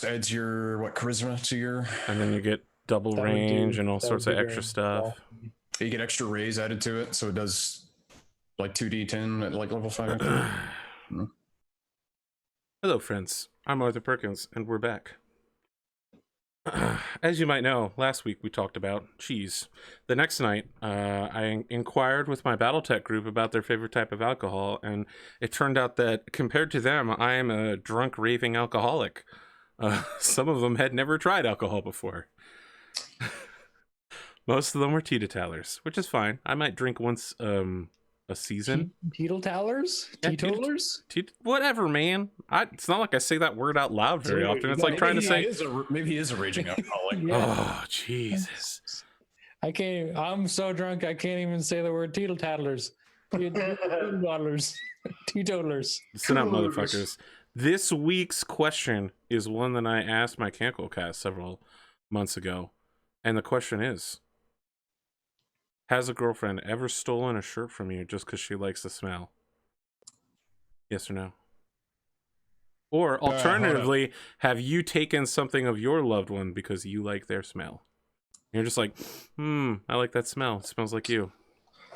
cast adds your charisma to your, and then you get double range and all sorts of extra stuff. You get extra raise added to it, so it does like 2d10 at like level 5. Hello, friends. I'm Arthur Perkins, and we're back. As you might know, last week we talked about cheese. The next night, I inquired with my Battletech group about their favorite type of alcohol, and it turned out that compared to them, I am a drunk, raving alcoholic. Some of them had never tried alcohol before. Most of them were teetotalers, which is fine. I might drink once a season. Teetotalers? Yeah, Teetotalers? Whatever, man. It's not like I say that word out loud very often. It's like trying to say... Maybe he is a raging alcoholic. Yeah. Oh, Jesus. I'm so drunk, I can't even say the word teetotalers. Teetotalers. Teetotalers. Listen up, motherfuckers. This week's question is one that I asked my Cankle cast several months ago. And the question is... Has a girlfriend ever stolen a shirt from you just because she likes the smell? Yes or no? Or alternatively, have you taken something of your loved one because you like their smell? You're just like, I like that smell. It smells like you.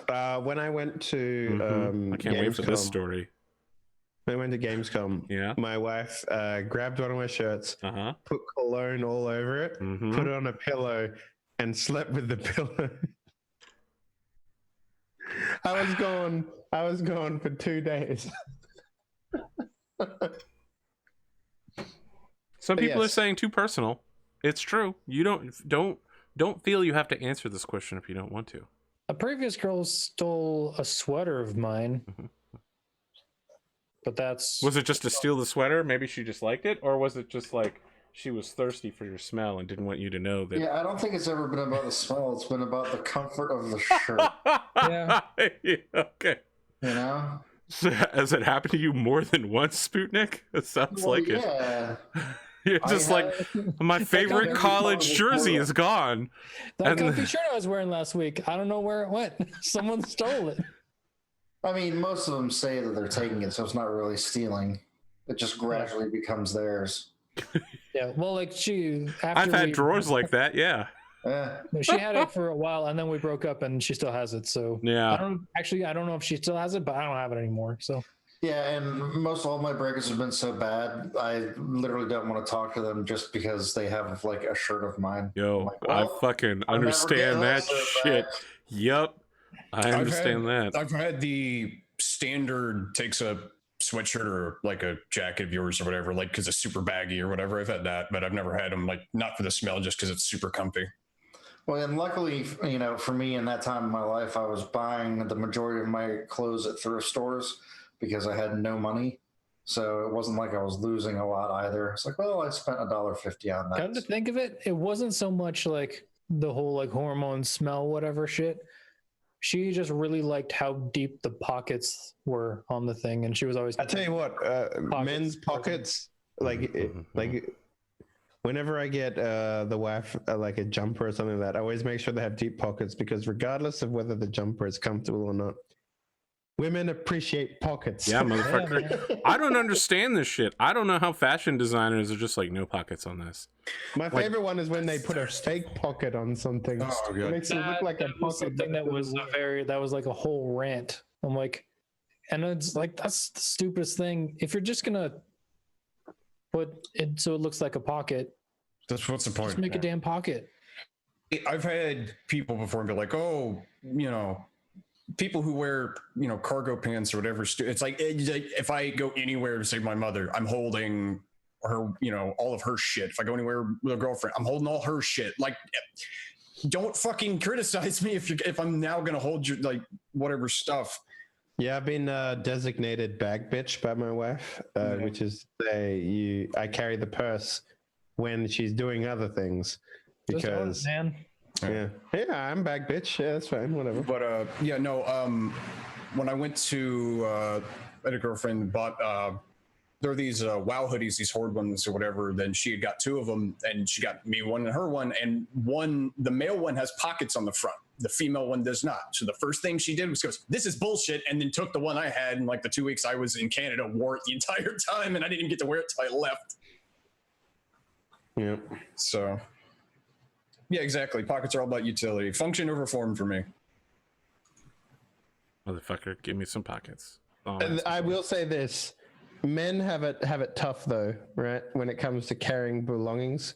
When I went to I can't wait for this story. When I went to Gamescom, yeah, my wife grabbed one of my shirts, put cologne all over it, put it on a pillow, and slept with the pillow. I was gone for 2 days. Some people are saying too personal. It's true. You don't feel you have to answer this question if you don't want to. A previous girl stole a sweater of mine. But was it just to steal the sweater? Maybe she just liked it, or was it just like she was thirsty for your smell and didn't want you to know that? Yeah, I don't think it's ever been about the smell. It's been about the comfort of the shirt. Yeah. Okay. You know? So, has it happened to you more than once, Spootnik? It sounds like it. You're just my favorite college jersey is gone. That comfy shirt I was wearing last week, I don't know where it went. Someone stole it. I mean, most of them say that they're taking it, so it's not really stealing. It just gradually becomes theirs. Yeah, well, like I've had drawers like that, yeah. She had it for a while, and then we broke up, and she still has it. So yeah, I don't know if she still has it, but I don't have it anymore. So yeah, and most all my breakups have been so bad, I literally don't want to talk to them just because they have like a shirt of mine. Yo, like, well, I fucking understand that shit. Yep, I understand that. I've had the standard takes a sweatshirt or like a jacket of yours or whatever, like because it's super baggy or whatever. I've had that, but I've never had them like not for the smell, just because it's super comfy. Well, and luckily, you know, for me in that time of my life, I was buying the majority of my clothes at thrift stores because I had no money. So it wasn't like I was losing a lot either. It's like, well, I spent $1.50 on that. Come to think of it, it wasn't so much like the whole like hormone smell, whatever shit. She just really liked how deep the pockets were on the thing, and she was always. I tell you what, men's pockets, like whenever I get the wife like a jumper or something like that, I always make sure they have deep pockets, because regardless of whether the jumper is comfortable or not, women appreciate pockets. Yeah, motherfucker. I don't understand this shit. I don't know how fashion designers are just like, no pockets on this. My favorite one is when they put a fake pocket on something. Oh, it makes it look like a pocket. That was like a whole rant. I'm like, and it's like, that's the stupidest thing. If you're just gonna put it so it looks like a pocket, what's the point? Just make a damn pocket. I've had people before be like, oh, you know, people who wear, you know, cargo pants or whatever. It's like, if I go anywhere to save my mother, I'm holding her, you know, all of her shit. If I go anywhere with a girlfriend, I'm holding all her shit. Like, don't fucking criticize me if I'm now gonna hold your like whatever stuff. Yeah, I've been designated bag bitch by my wife, which is I carry the purse when she's doing other thing because man. Yeah, I'm bag bitch. Yeah, that's fine, whatever. But yeah, no. When I went to I had a girlfriend bought there are these WoW hoodies, these Horde ones or whatever. Then she had got 2 of them, and she got me one and her one. And the male one has pockets on the front. The female one does not. So the first thing she did was goes, "This is bullshit," and then took the one I had. And like the 2 weeks I was in Canada, wore it the entire time, and I didn't even get to wear it till I left. Yeah. So, yeah, exactly. Pockets are all about utility. Function over form for me. Motherfucker, give me some pockets. Oh, And I will say this: men have it tough though, right? When it comes to carrying belongings,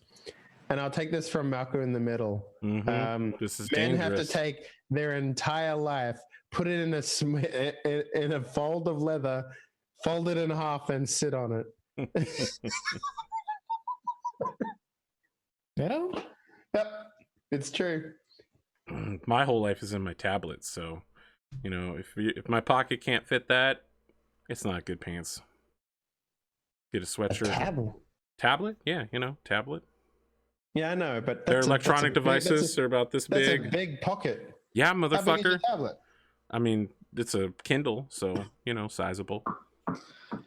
and I'll take this from Malcolm in the Middle. This is Men dangerous. have to take their entire life, put it in a fold of leather, fold it in half, and sit on it. Yeah. Yep, it's true. My whole life is in my tablet, so you know, if my pocket can't fit that, it's not good pants. Get a sweatshirt. Tablet? Yeah, you know, tablet. Yeah, I know, but They're electronic devices. They're about this that's big. a big pocket. Yeah, How big is your motherfucker. tablet? I mean, it's a Kindle, so you know, sizable.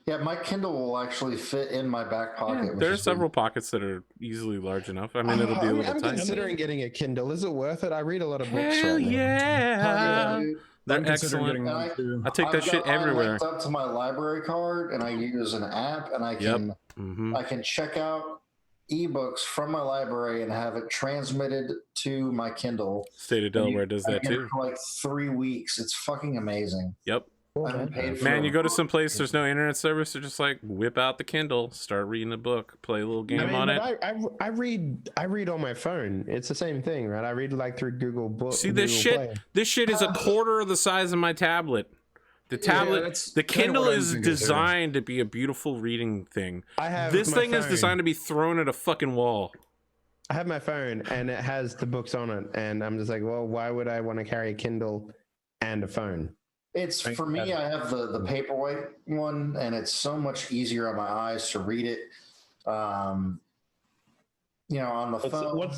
Yeah, my Kindle will actually fit in my back pocket. Yeah, there are several pockets that are easily large enough. I mean, it'll be a little I'm tight. considering getting a Kindle. Is it worth it? I read a lot of books Hell right now. yeah! Dude. They're I'm considering excellent. getting one too. I take that I've shit got mine everywhere. linked up to my library card, and I use an app, and I can I can check out ebooks from my library and have it transmitted to my Kindle. State of Delaware does that too. For like 3 weeks. It's fucking amazing. Yep. I haven't paid for Man, it. you go to some place, there's no internet service, they're just like, whip out the Kindle, start reading a book, play a little game on it. I read on my phone. It's the same thing, right? I read like through Google Books. See, this shit is a quarter of the size of my tablet. The tablet, the Kindle is designed to be a beautiful reading thing. This thing is designed to be thrown at a fucking wall. I have my phone and it has the books on it, and I'm just like, well, why would I want to carry a Kindle and a phone? It's for me. I have the paperweight one, and it's so much easier on my eyes to read it. You know, on the phone.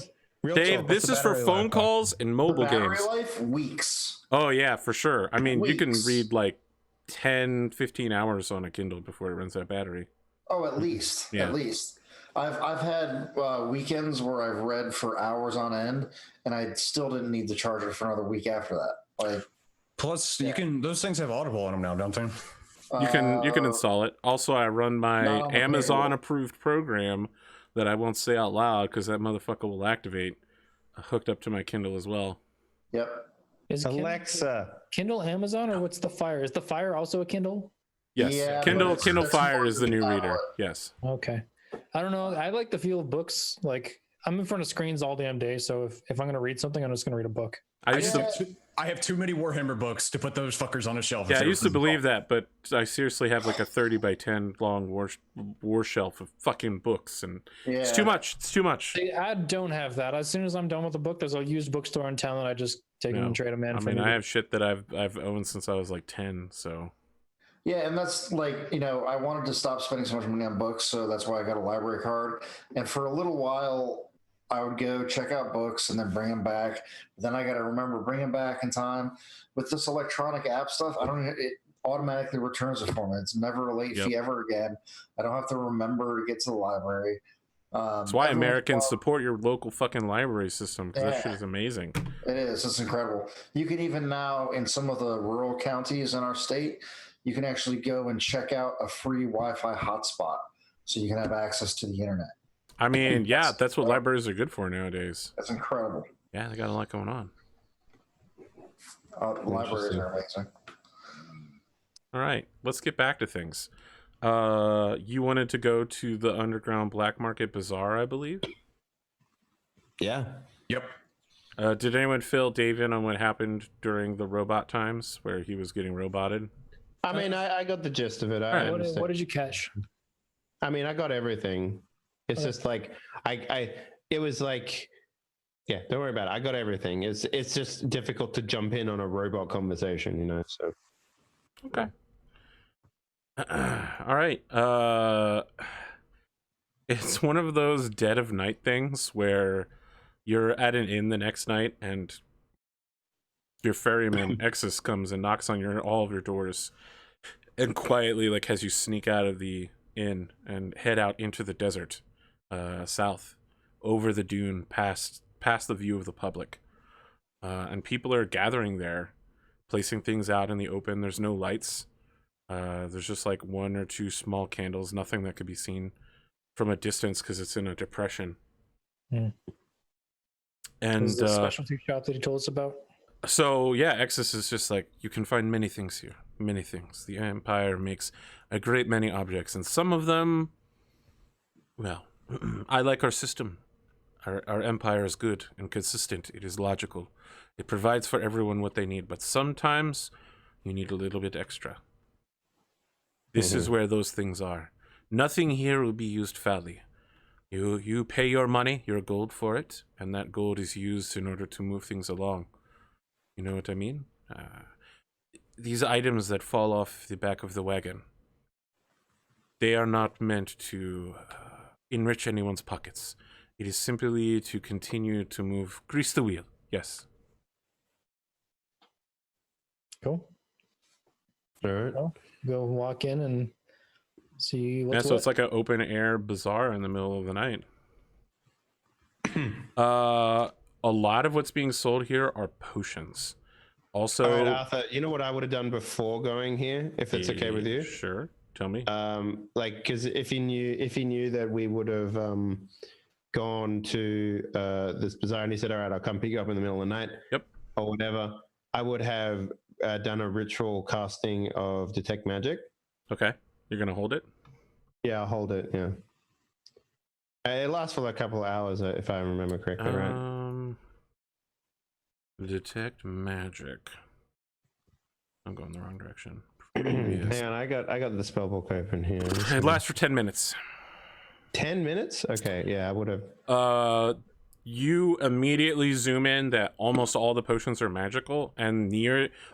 Dave, this is for phone calls and mobile battery games. life, weeks. Oh yeah, for sure. I mean, you can Weeks. read like 10, 15 hours on a Kindle before it runs out of battery. Oh, at least. Yeah. At least. I've had weekends where I've read for hours on end, and I still didn't need the charger for another week after that. Like. Plus, you can. Those things have Audible on them now, don't they? You can install it. Also, I run my Not on the Amazon payroll. approved program that I won't say out loud because that motherfucker will activate. Hooked up to my Kindle as well. Yep. Is Alexa. Kindle Amazon, or what's the Fire? Is the Fire also a Kindle? Yes, Yeah, Kindle but it's Fire more is the new than reader. tablet. Yes. Okay. I don't know. I like the feel of books. Like, I'm in front of screens all damn day, so if I'm going to read something, I'm just going to read a book. I have too many Warhammer books to put those fuckers on a shelf. Yeah, I used to believe that, but I seriously have like a 30 by 10 long war shelf of fucking books, and it's too much. It's too much. See, I don't have that. As soon as I'm done with the book, there's a used bookstore in town that I just take them and trade them in. I mean, I have shit that I've owned since I was like 10, so. Yeah, and that's like, you know, I wanted to stop spending so much money on books, so that's why I got a library card. And for a little while, I would go check out books and then bring them back. Then I got to remember bring them back in time. With this electronic app stuff, it automatically returns it for me. It's never a late fee ever again. I don't have to remember to get to the library. That's why Americans support your local fucking library system, because that shit is amazing. It is. It's incredible. You can even now, in some of the rural counties in our state, you can actually go and check out a free Wi-Fi hotspot so you can have access to the internet. I mean, yeah, that's what libraries are good for nowadays. That's incredible. Yeah, they got a lot going on. Libraries are amazing. All right, let's get back to things. You wanted to go to the underground black market bazaar, I believe? Yeah. Yep. Did anyone fill Dave in on what happened during the robot times where he was getting roboted? I mean, I got the gist of it. What did you catch? I mean, I got everything. It's just like it was like, yeah, don't worry about it. I got everything. It's just difficult to jump in on a robot conversation, you know. So okay. All right. It's one of those dead of night things where you're at an inn the next night and your ferryman Exus comes and knocks on all of your doors and quietly like has you sneak out of the inn and head out into the desert. South over the dune past the view of the public, and people are gathering there, placing things out in the open. There's no lights. There's just like one or two small candles, nothing that could be seen. from a distance because it's in a depression. Hmm. And the specialty shop that he told us about. So yeah, Exodus is just like, you can find many things here, many things. The Empire makes a great many objects, and some of them, well, I like our system. Our Empire is good and consistent. It is logical. It provides for everyone what they need, but sometimes you need a little bit extra. This is where those things are. Nothing here will be used foully. You pay your money, your gold for it, and that gold is used in order to move things along. You know what I mean? These items that fall off the back of the wagon, they are not meant to enrich anyone's pockets. It is simply to continue to grease the wheel. Yes. Cool. All right. Well, go walk in and see what's So what. it's like an open air bazaar in the middle of the night. A lot of what's being sold here are potions. Also, All right, Arthur, you know what I would have done before going here, if it's okay with you? Sure. Tell me. Like, because if he knew that we would have gone to this bazaar, and he said, "All right, I'll come pick you up in the middle of the night," Yep. or whatever, I would have done a ritual casting of detect magic. Okay. You're gonna hold it? Yeah, I'll hold it. Yeah. It lasts for like a couple of hours, if I remember correctly, right? Detect magic. I'm going the wrong direction. Hang on, I got the spellbook open here. It lasts for 10 minutes. 10 minutes? Okay, yeah, I would have. You immediately zoom in that almost all the potions are magical, and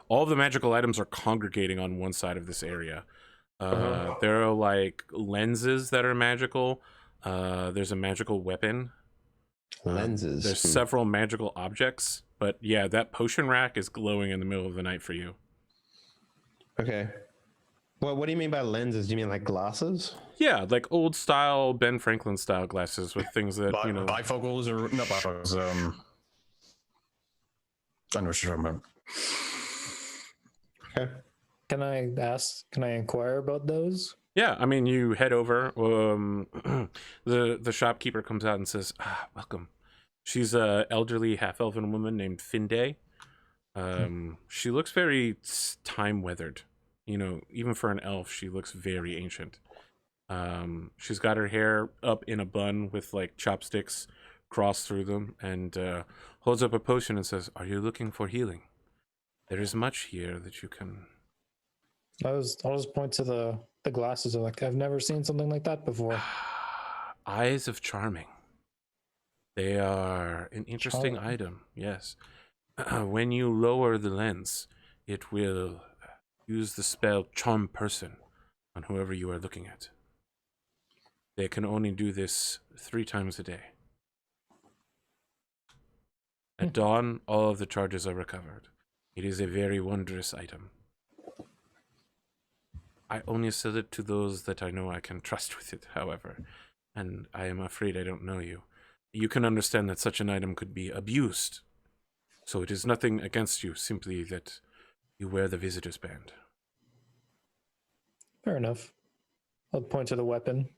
all the magical items are congregating on one side of this area. There are like lenses that are magical. There's a magical weapon. Lenses. There's several magical objects, but yeah, that potion rack is glowing in the middle of the night for you. Okay. Well, what do you mean by lenses? Do you mean like glasses? Yeah, like old style Ben Franklin style glasses with things that bifocals or not bifocals. I know what you're talking about. Okay. Can I inquire about those? Yeah, I mean, you head over. The shopkeeper comes out and says, "Welcome." She's a elderly half-elven woman named Finde. She looks very time-weathered. You know, even for an elf, she looks very ancient. She's got her hair up in a bun with like chopsticks crossed through them, and holds up a potion and says, "Are you looking for healing? There is much here that you can." I'll just point to the glasses. Like, I've never seen something like that before. Eyes of Charming. They are an interesting item, yes. When you lower the lens, it will use the spell Charm Person on whoever you are looking at. They can only do this 3 times a day. At dawn, all of the charges are recovered. It is a very wondrous item. I only sell it to those that I know I can trust with it, however, and I am afraid I don't know you. You can understand that such an item could be abused, so it is nothing against you, simply that you wear the visitor's band. Fair enough. I'll point to the weapon.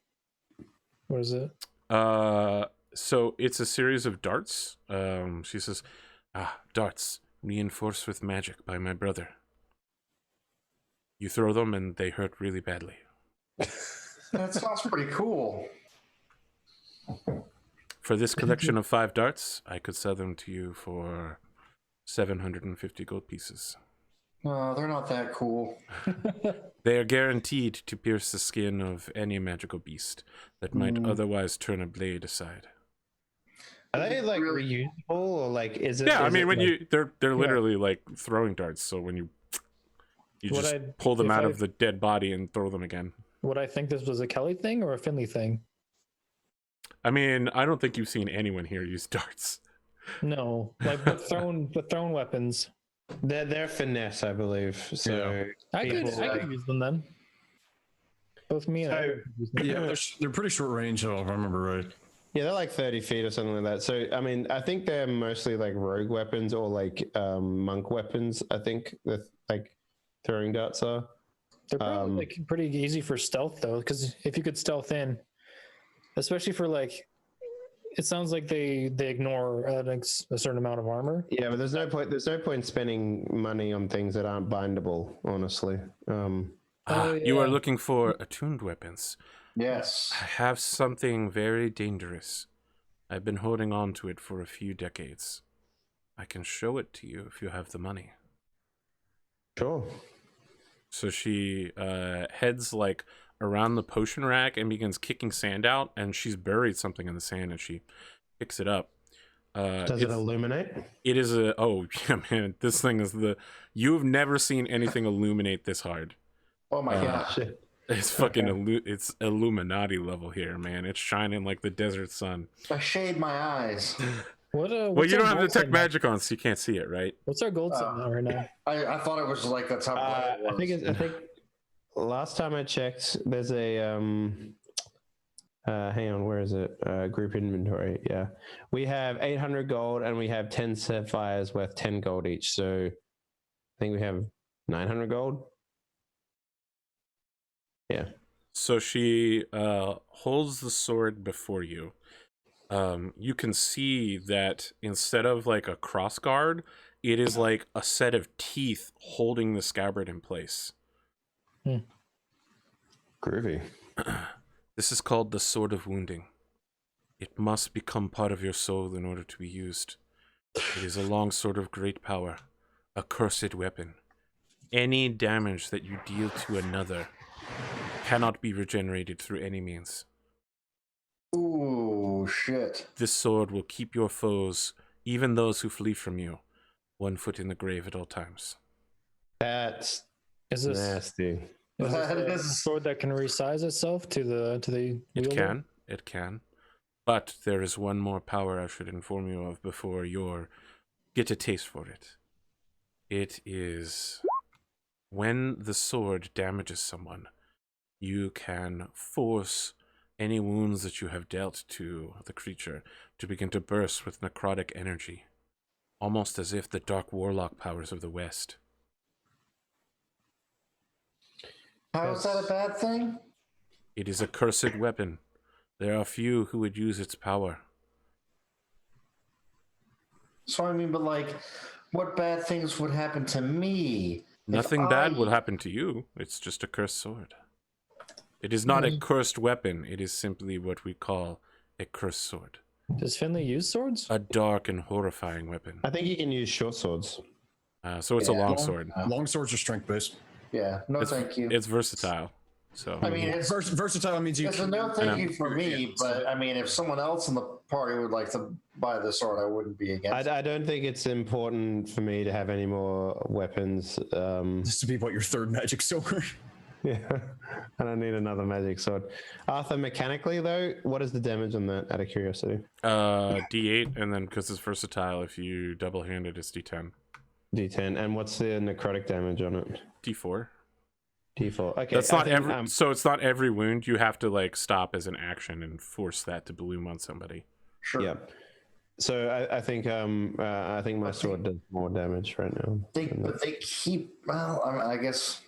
What is it? So it's a series of darts. She says, darts, reinforced with magic by my brother. You throw them and they hurt really badly. That sounds pretty cool. For this collection of 5 darts, I could sell them to you for 750 gold pieces. No, they're not that cool. They are guaranteed to pierce the skin of any magical beast that might otherwise turn a blade aside. Are they like reusable, or like is it? Yeah, I mean, like, they're literally like throwing darts. So when you just pull them out of the dead body and throw them again. Would I think this was a Kelly thing or a Finley thing? I mean, I don't think you've seen anyone here use darts. No, like but thrown weapons. They're finesse, I believe. So I could use them then. Both me and I could use them. Yeah, they're pretty short range, though, if I remember right. yeah, they're like 30 feet or something like that. So I mean, I think they're mostly like rogue weapons or like monk weapons. I think with like throwing darts are. They're probably like pretty easy for stealth though, because if you could stealth in, especially for like. It sounds like they ignore a certain amount of armor. Yeah, but there's no point. There's no point spending money on things that aren't bindable. Honestly. You are Yeah. looking for attuned weapons. Yes. I have something very dangerous. I've been holding on to it for a few decades. I can show it to you if you have the money. Sure. So she heads like around the potion rack and begins kicking sand out, and she's buried something in the sand and she picks it up. Does it illuminate? It is a yeah, man, this thing is you've never seen anything illuminate this hard. Oh my god. Shit. It's fucking it's Illuminati level here, man. It's shining like the desert sun. I shade my eyes. What? Well, you don't have detect magic on, so you can't see it, right? What's our gold set now right now? I thought it was like that's how bright it was. I think last time I checked, there's a hang on, where is it? Group inventory. Yeah, we have 800 gold and we have 10 sapphires worth 10 gold each. So I think we have 900 gold. Yeah. So she holds the sword before you. You can see that instead of like a cross guard, it is like a set of teeth holding the scabbard in place. Groovy. This is called the Sword of Wounding. It must become part of your soul in order to be used. It is a long sword of great power, a cursed weapon. Any damage that you deal to another cannot be regenerated through any means. Ooh, shit. This sword will keep your foes, even those who flee from you, 1 foot in the grave at all times. That's Is this nasty. is That this a is- sword that can resize itself to the wielder? It can. But there is one more power I should inform you of before you get a taste for it. It is when the sword damages someone, you can force any wounds that you have dealt to the creature to begin to burst with necrotic energy, almost as if the dark warlock powers of the West. How is that a bad thing? It is a cursed weapon. There are few who would use its power. So I mean, but like, what bad things would happen to me? Nothing bad will happen to you. It's just a cursed sword. It is not a cursed weapon. It is simply what we call a cursed sword. Does Finley use swords? A dark and horrifying weapon. I think you can use short swords. So it's a Yeah. long sword. Long swords are strength based. Yeah, no, thank you. It's versatile. So I mean, it's Versatile means you it's a no thank you for me, but I mean, if someone else in the party would like to buy the sword, I wouldn't be against it. I don't think it's important for me to have any more weapons. this to be what your third magic sword. Yeah, I don't need another magic sword. Arthur, mechanically though, what is the damage on that? Out of curiosity. D8, and then because it's versatile, if you double hand it, it's D10. D10, and what's the necrotic damage on it? D4. D4. Okay, That's I not think, every. So it's not every wound. You have to like stop as an action and force that to bloom on somebody. Sure. Yeah. So I think my sword does more damage right now. But they keep. Well, I guess.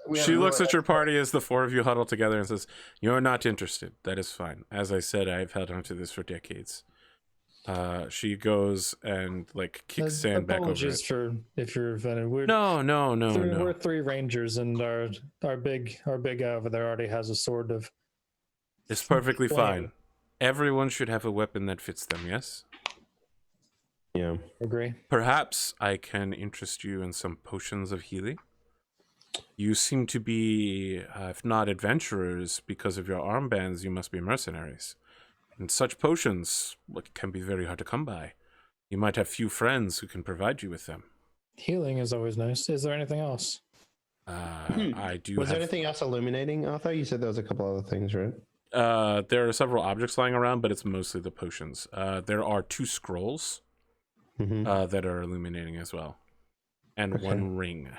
We She haven't looks really- at your party as the four of you huddle together and says, "You're not interested. That is fine. As I said, I've held on to this for decades." She goes and like kicks sand back over Apologies it. for if you're offended. We're No. three rangers, and our big guy over there already has a sword of. It's perfectly Flame. fine. Everyone should have a weapon that fits them, yes? Yeah. Agree. Perhaps I can interest you in some potions of healing. You seem to be, if not adventurers, because of your armbands, you must be mercenaries. And such potions can be very hard to come by. You might have few friends who can provide you with them. Healing is always nice. Is there anything else? I do Was have... there anything else illuminating, Arthur? You said there was a couple other things, right? there are several objects lying around, but it's mostly the potions. There are 2 scrolls that are illuminating as well. And Okay. 1 ring.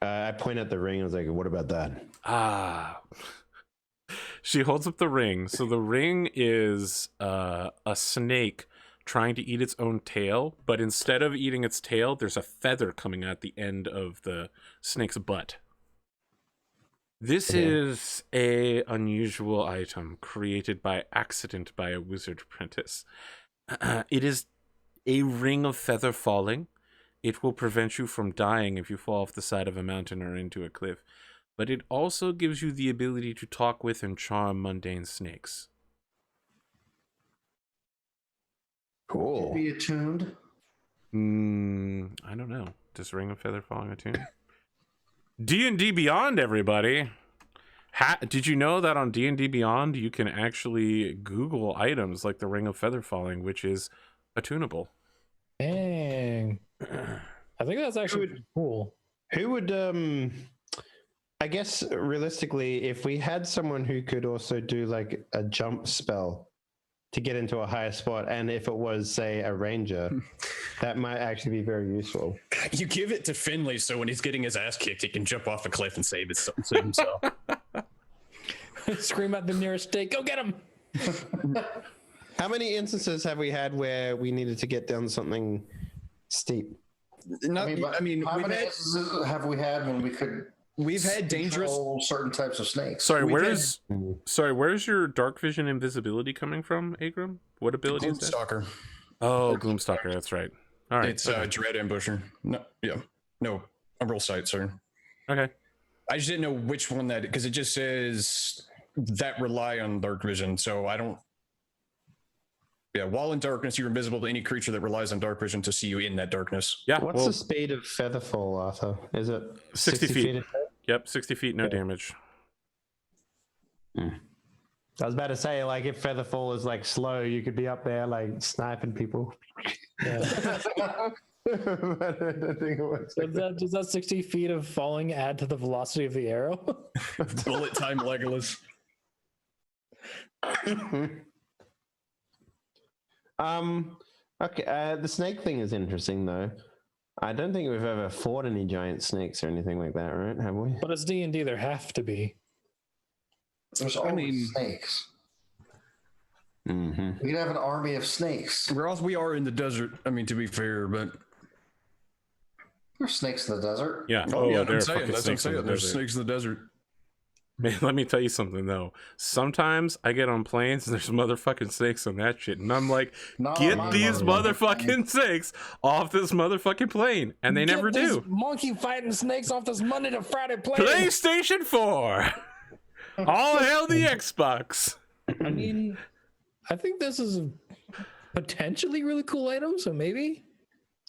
I point at the ring. I was like, "What about that?" She holds up the ring. So the ring is a snake trying to eat its own tail, but instead of eating its tail, there's a feather coming out the end of the snake's butt. This Okay. is a unusual item created by accident by a wizard apprentice. It is a ring of feather falling. It will prevent you from dying if you fall off the side of a mountain or into a cliff. But it also gives you the ability to talk with and charm mundane snakes. Cool. Be attuned. I don't know. Does ring of feather falling attune? D&D Beyond, everybody. Did you know that on D&D Beyond you can actually Google items like the ring of feather falling, which is attunable? Dang. I think that's actually pretty cool. Who would I guess realistically, if we had someone who could also do like a jump spell to get into a higher spot, and if it was, say, a ranger, that might actually be very useful. You give it to Finley so when he's getting his ass kicked, he can jump off a cliff and save himself. Scream at the nearest stake, go get him! How many instances have we had where we needed to get down something steep? Not, How many instances have we had when we could? We've had dangerous. Control certain types of snakes. Sorry, We've where's your dark vision invisibility coming from, Agram? What ability is that? Gloomstalker. Oh, Gloomstalker, that's right. All right. It's Dread Ambusher. No, Umbral Sight, sorry. Okay. I just didn't know which one that, because it just says that rely on dark vision, so I don't. Yeah, while in darkness, you're invisible to any creature that relies on dark vision to see you in that darkness. Yeah. What's the speed of Featherfall, Arthur? Is it 60 feet? a day? Yep, 60 feet, no damage. I was about to say, like, if Featherfall is like slow, you could be up there like sniping people. Yeah. But I don't think it works. Does that 60 feet of falling add to the velocity of the arrow? Bullet time Legolas. Okay, the snake thing is interesting though. I don't think we've ever fought any giant snakes or anything like that, right? Have we? But it's D&D, there have to be. There's always snakes. Mm-hmm. We could have an army of snakes. We are in the desert. I mean, to be fair, but There's snakes in the desert. Yeah. yeah, there are that's what fucking I'm snakes in the saying. There's desert. snakes in the desert. Man, let me tell you something though. Sometimes I get on planes and there's motherfucking snakes on that shit, and I'm like, Not get on my these motherfucking motherfucking snakes off this motherfucking plane, and they never do. Monkey fighting snakes off this Monday to Friday plane. PlayStation 4. All hail the Xbox. I mean, I think this is a potentially really cool item, so maybe.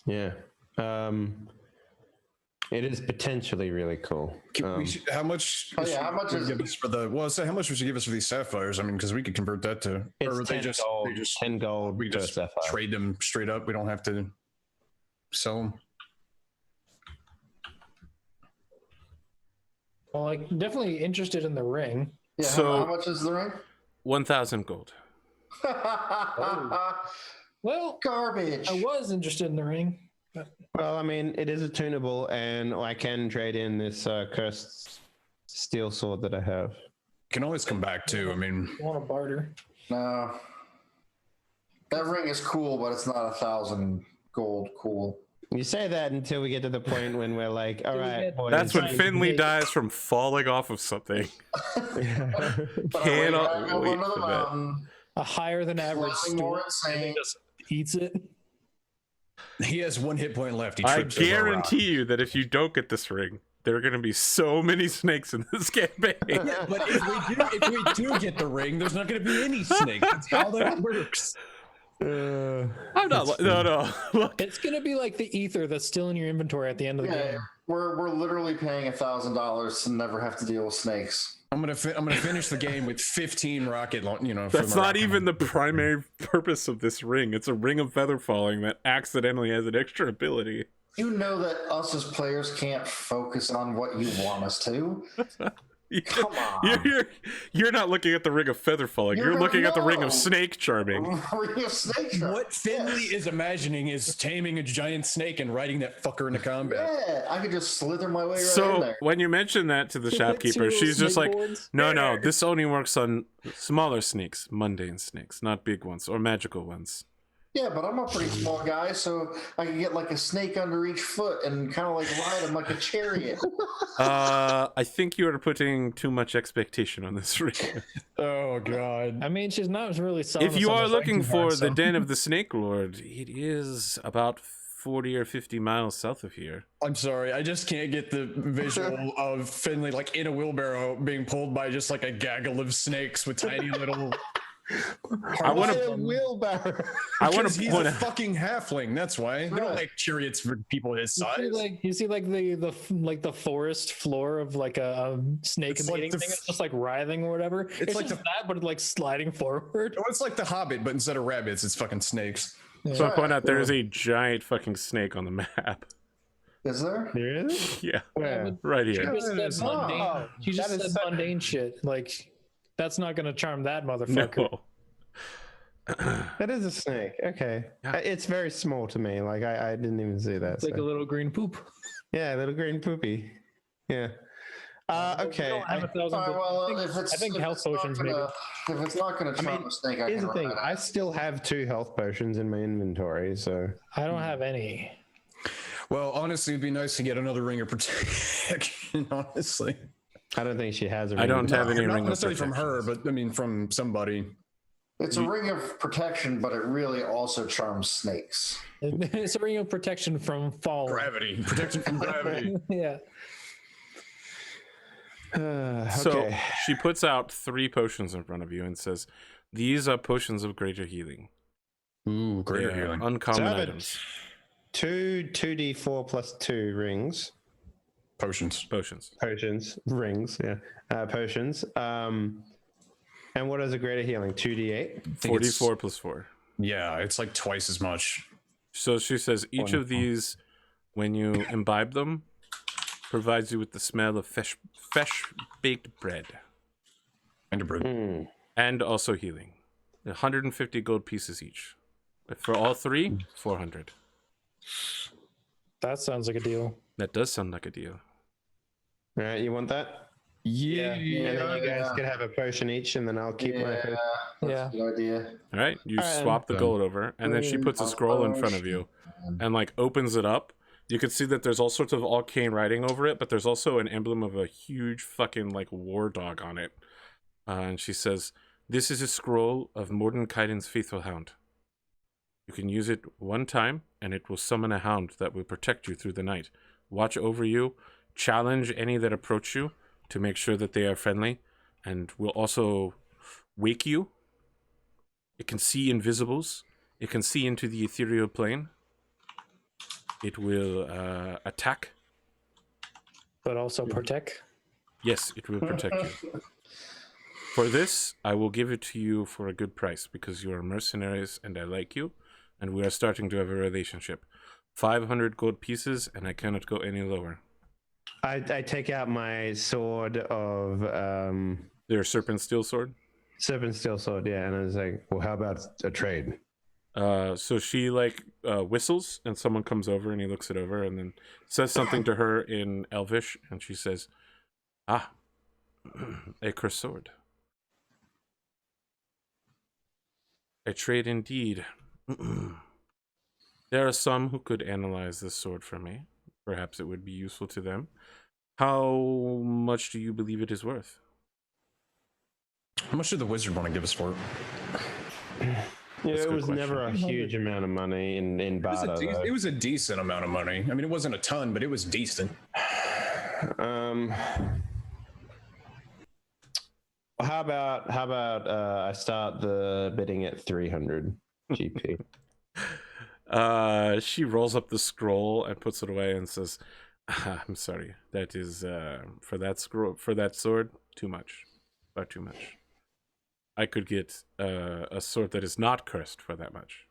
Yeah. It is potentially really cool. How much? How much is give us for the? Well, say how much would you give us for these sapphires? I mean, because we could convert that to. It's Or 10 gold. 10 gold. We per just sapphire. trade them straight up. We don't have to sell them. Well, like, definitely interested in the ring. Yeah, So- how much is the ring? 1,000 gold. Well, Garbage. I was interested in the ring. Well, I mean, it is attunable, and I can trade in this cursed steel sword that I have. Can always come back too. I mean, I want to barter. No. That ring is cool, but it's not 1,000 gold cool. You say that until we get to the point when we're like, all we right, get- boys. That's when Nice. Finley dies from falling off of something. But Cannot I go wait under the for that. mountain, A higher than average flying more stool, and he insane. just eats it. he has one hit point left. He I trips over a rock. guarantee you that if you don't get this ring, there are going to be so many snakes in this campaign. Yeah, but if we do get the ring, there's not going to be any snakes. That's how that works. I'm not. No. Look, It's gonna be like the ether that's still in your inventory at the end of the Yeah, game. we're literally paying $1,000 to never have to deal with snakes. I'm gonna finish the game with 15 rocket. For that's my not rocket even the primary purpose of this ring. It's a ring of feather falling that accidentally has an extra ability. You know that us as players can't focus on what you want us to. Come on. You're not looking at the ring of feather falling. You're You're gonna looking at the ring know. of snake charming. Ring of snake charm. What Finley Yes. is imagining is taming a giant snake and riding that fucker into combat. Yeah, I could just slither my way right in So there. when you mention that to the Two shopkeeper, little she's just snake like, boards. no, this only works on smaller snakes, mundane snakes, not big ones or magical ones. Yeah, but I'm a pretty small guy, so I can get like a snake under each foot and kind of like ride him like a chariot. I think you are putting too much expectation on this ring. Oh god. I mean, she's not really selling If you us on are this ring looking too hard, for the so- Den of the Snake Lord, it is about 40 or 50 miles south of here. I'm sorry, I just can't get the visual of Finley like in a wheelbarrow being pulled by just like a gaggle of snakes with tiny little. I want Why to. a wheelbarrow. I want Because to he's point a out. fucking halfling. That's why they don't Right. like chariots for people his size. You see like the forest floor of like a snake It's like mating the thing. It's just like writhing or whatever. It's like just that, but like sliding forward. Oh, it's like the Hobbit, but instead of rabbits, it's fucking snakes. So I point out there is a giant fucking snake on the map. Is there? There is? Yeah, Where? right She here. just said it's not. mundane. She just That is said so- mundane shit. Like that's not gonna charm that motherfucker. No. That is a snake. Okay. Yeah. It's very small to me. Like I didn't even see that. It's like a so. little green poop. Yeah, little green poopy. Yeah. We Okay. don't have a thousand All right, good- well, I think, I think if health it's not potions maybe. gonna- If it's not going to charm mean, a snake, I Here's can the thing. run I it. still have 2 health potions in my inventory, so I don't have any. Well, honestly, it'd be nice to get another ring of protection. Honestly, I don't think she has a I don't ring. have any not ring of necessarily from her, protections. but I mean from somebody. It's a ring of protection, but it really also charms snakes. It's a ring of protection from falling. Gravity, protection from gravity. Yeah. So Okay. she puts out 3 potions in front of you and says, "These are potions of greater healing. Ooh, They greater are healing. uncommon So I have a items. 2d4 plus 2 rings. Potions. Potions. Potions. Rings, yeah. Potions. And what is a greater healing? 2d8? think it's- 44 plus 4. Yeah, it's like twice as much. So she says each of these, when you imbibe them, provides you with the smell of fresh baked bread and also healing. 150 gold pieces each. For all 3, 400. That sounds like a deal. That does sound like a deal. All right, you want that? Yeah. And then you guys can have a potion each, and then I'll keep my potion. That's Yeah. a good idea. All right, you All right, swap the done. gold over, and then she puts a scroll in front of you and like opens it up. You can see that there's all sorts of arcane writing over it, but there's also an emblem of a huge fucking like war dog on it. And she says, "This is a scroll of Mordenkainen's faithful hound. You can use it one time, and it will summon a hound that will protect you through the night, watch over you, challenge any that approach you to make sure that they are friendly, and will also wake you. It can see invisibles. It can see into the ethereal plane. It will attack. But also protect. Yes, it will protect you. For this, I will give it to you for a good price because you are mercenaries and I like you, and we are starting to have a relationship. 500 gold pieces, and I cannot go any lower." I take out my sword of Their serpent steel sword. serpent steel sword, yeah, and I was like, well, how about a trade? So she like whistles, and someone comes over, and he looks it over, and then says something to her in Elvish, and she says, "Ah, a cursed sword. A trade indeed. There are some who could analyze this sword for me. Perhaps it would be useful to them. How much do you believe it is worth?" How much did the wizard want to give us for it? Yeah, That's a it good was question. never a huge amount of money in barter. though. It was a decent amount of money. I mean, it wasn't a ton, but it was decent. How about I start the bidding at 300 GP? She rolls up the scroll and puts it away and says, "I'm sorry. That is for that sword, too much. Far too much. I could get a sword that is not cursed for that much."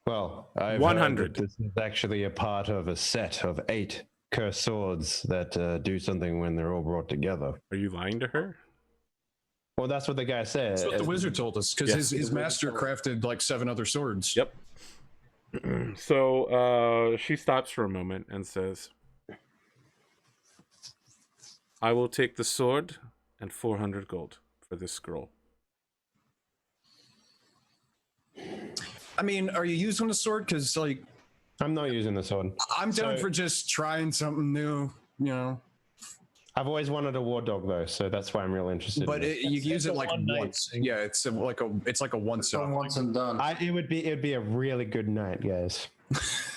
Well, I've 100. heard that this is actually a part of a set of 8 cursed swords that do something when they're all brought together. Are you lying to her? Well, that's what the guy said. That's what the wizard told us, because Yes. his master crafted like 7 other swords. Yep. So she stops for a moment and says, "I will take the sword and 400 gold for this scroll." I mean, are you using the sword? Because like, I'm not using the sword. I'm down So- for just trying something new. You know, I've always wanted a war dog though, so that's why I'm real interested. but in it. you use a it like one night once. thing. Yeah, it's like a once So off. once and done. It'd be a really good night, guys.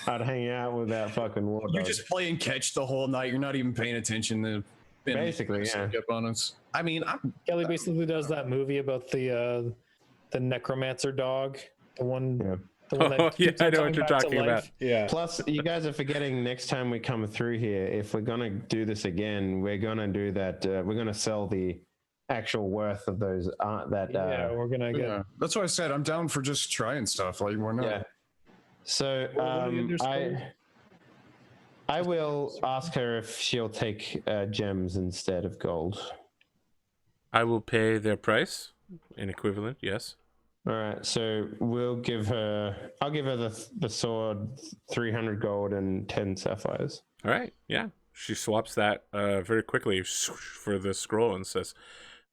I'd hang out with that fucking war dog. You're just playing catch the whole night. You're not even paying attention to Basically, yeah. Up on us. I mean, Kelly basically does that movie about the necromancer dog, the one. Yeah. The one that Oh, yeah, keeps I on know coming what you're back to talking life. about. Yeah. Plus, you guys are forgetting next time we come through here, if we're gonna do this again, we're gonna do that. We're gonna sell the actual worth of those. Yeah, we're gonna get. yeah, that's why I said I'm down for just trying stuff. Like, why not? Yeah. So What are the other scores? I will ask her if she'll take gems instead of gold. I will pay their price in equivalent. Yes. All right, so I'll give her the sword, 300 gold and 10 sapphires. All right. Yeah. She swaps that very quickly for the scroll and says,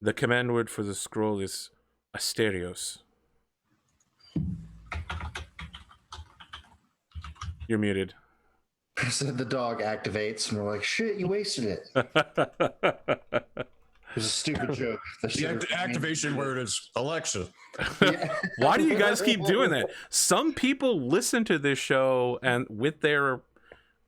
"The command word for the scroll is Asterios." You're muted. So the dog activates, and we're like, "Shit, you wasted it." It was a stupid joke. The activation word is Alexa. Why do you guys keep doing that? Some people listen to this show and with their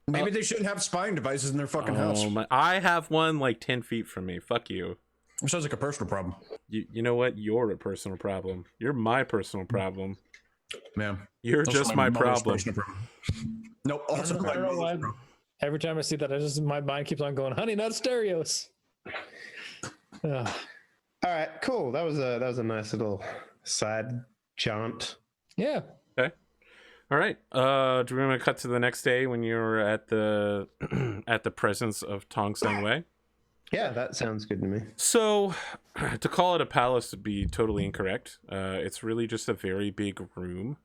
Maybe they shouldn't have spying devices in their fucking house. I have one like 10 feet from me. Fuck you. It sounds like a personal problem. You know what? You're a personal problem. You're my personal problem. Man, You're also just my mother's problem. personal problem. Nope. Also I my don't know mother's why. problem. Every time I see that, my mind keeps on going, "Honey, not stereos." Ugh. All right, cool. That was a nice little side jaunt. Yeah. All right. Do we want to cut to the next day when you're at the at the presence of Tong Sang Wei? Yeah, that sounds good to me. So, to call it a palace would be totally incorrect. It's really just a very big room.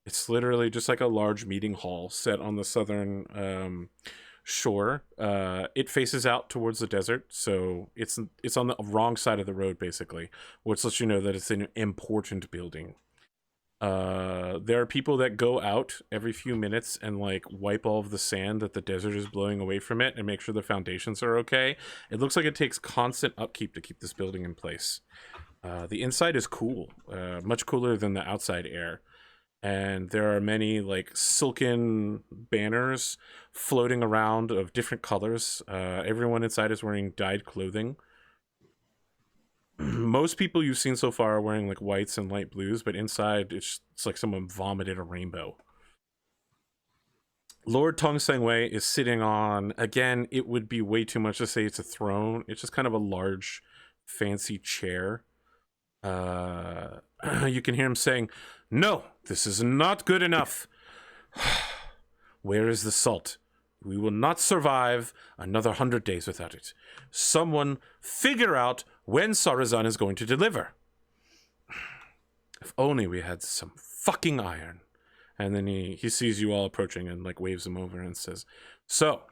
It's literally just like a large meeting hall set on the southern shore. It faces out towards the desert, so it's on the wrong side of the road, basically, which lets you know that it's an important building. There are people that go out every few minutes and like wipe all of the sand that the desert is blowing away from it and make sure the foundations are okay. It looks like it takes constant upkeep to keep this building in place. The inside is cool, much cooler than the outside air. And there are many like silken banners floating around of different colors. Everyone inside is wearing dyed clothing. Most people you've seen so far are wearing like whites and light blues, but inside it's like someone vomited a rainbow. Lord Tong Sang Wei is sitting on, again, it would be way too much to say it's a throne. It's just kind of a large, fancy chair. You can hear him saying, "No, this is not good enough. Where is the salt? We will not survive another 100 days without it. Someone figure out when Sarazan is going to deliver. If only we had some fucking iron." And then he sees you all approaching and like waves him over and says, "So,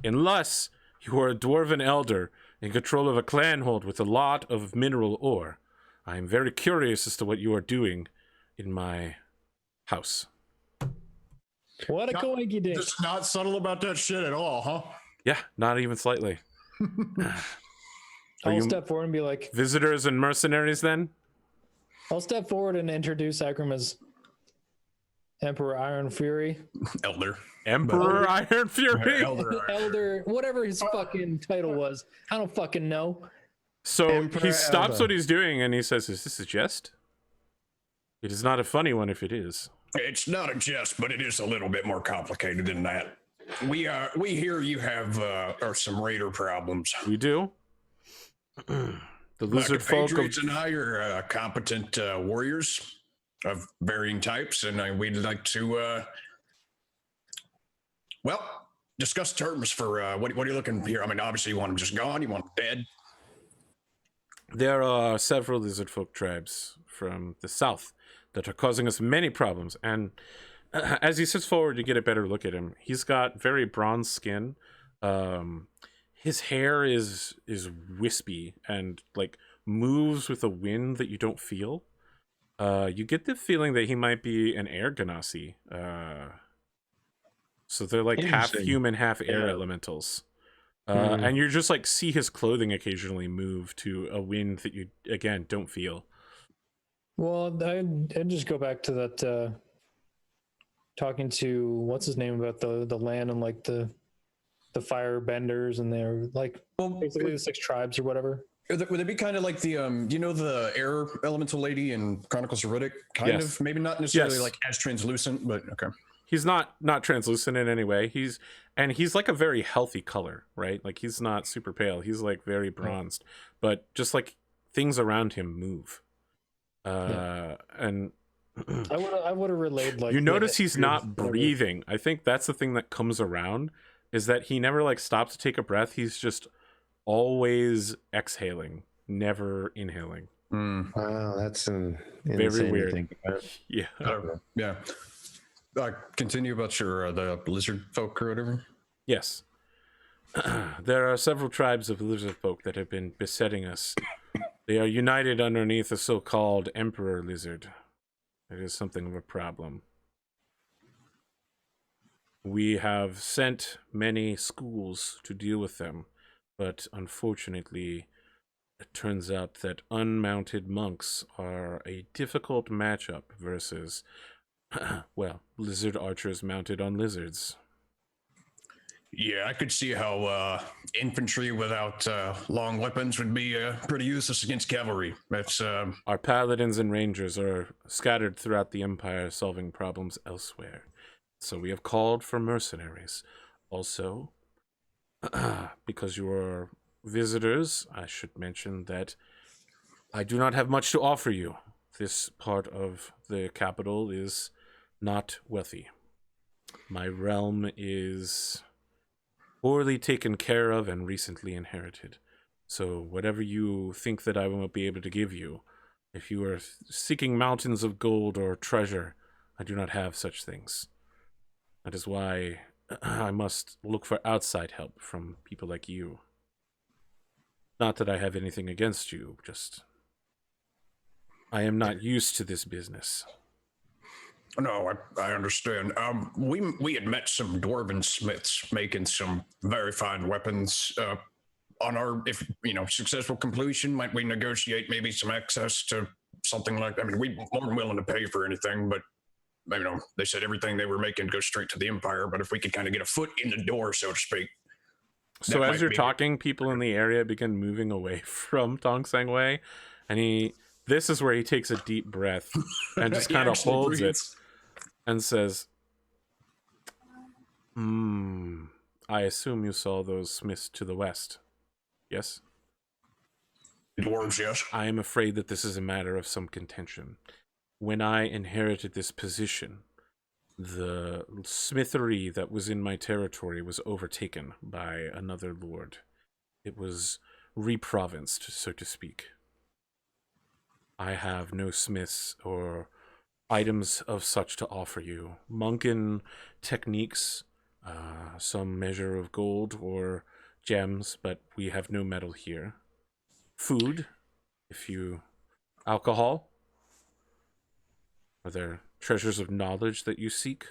unless you are a dwarven elder in control of a clan hold with a lot of mineral ore, I am very curious as to what you are doing in my house." What a Not- coinky dink. Just not subtle about that shit at all, huh? Yeah, not even slightly. I'll you- step forward and be like, Visitors and mercenaries then? I'll step forward and introduce Akram as Emperor Iron Fury. Elder. Emperor Iron Fury? Elder. Elder, whatever his fucking title was. I don't fucking know. So Emperor he stops Elder. what he's doing and he says, "Is this a jest? It is not a funny one if it is." It's not a jest, but it is a little bit more complicated than that. We hear you have or some raider problems. We do. The lizard folk of Patriots and I are competent warriors of varying types, and we'd like to, discuss terms for what are you looking here? I mean, obviously you want them just gone, you want them dead. There are several lizard folk tribes from the south that are causing us many problems. And as he sits forward, you get a better look at him. He's got very bronze skin. His hair is wispy and like moves with a wind that you don't feel. You get the feeling that he might be an air ganassi. So they're like half Interesting. human, half air Yeah. elementals. Hmm. And you're just like see his clothing occasionally move to a wind that you again don't feel. Well, I'd just go back to that talking to what's his name about the land and like the fire benders, and they're like Well, basically the 6 tribes or whatever. would it be kind of like the you know, the air elemental lady in Chronicles of Riddick? Kind Yes. of, maybe not necessarily Yes. like as translucent, but okay. He's not translucent in any way. He's like a very healthy color, right? Like he's not super pale. He's like very bronzed, but just like things around him move. And I would have relayed like you the notice he's history of not whatever. breathing. I think that's the thing that comes around, is that he never like stops to take a breath. He's just always exhaling, never inhaling. Wow, that's an Very insane to weird. think about. Yeah. Yeah. Continue about your the lizard folk or whatever. Yes. There are several tribes of lizard folk that have been besetting us. They are united underneath a so-called emperor lizard. It is something of a problem. We have sent many schools to deal with them, but unfortunately, it turns out that unmounted monks are a difficult matchup versus, well, lizard archers mounted on lizards. Yeah, I could see how infantry without long weapons would be pretty useless against cavalry. That's Our paladins and rangers are scattered throughout the Empire, solving problems elsewhere. So we have called for mercenaries. Also, because you are visitors, I should mention that I do not have much to offer you. This part of the capital is not wealthy. My realm is poorly taken care of and recently inherited. So whatever you think that I won't be able to give you, if you are seeking mountains of gold or treasure, I do not have such things. That is why I must look for outside help from people like you. Not that I have anything against you, just I am not used to this business. no, I understand. We had met some dwarven smiths making some very fine weapons. On our, if successful completion, might we negotiate maybe some access to something like? I mean, we weren't willing to pay for anything, but they said everything they were making goes straight to the Empire. But if we could kind of get a foot in the door, so to speak. So That as might you're be- talking, people in the area begin moving away from Tong Sang Wei, and this is where he takes a deep breath and just He kind of actually holds it breathes. and says, I assume you saw those smiths to the west. Yes? Dwarves, yes. I am afraid that this is a matter of some contention. When I inherited this position, the smithery that was in my territory was overtaken by another lord. It was reprovinced, so to speak. I have no smiths or items of such to offer you. Monkin techniques, some measure of gold or gems, but we have no metal here. Food, alcohol. Are there treasures of knowledge that you seek?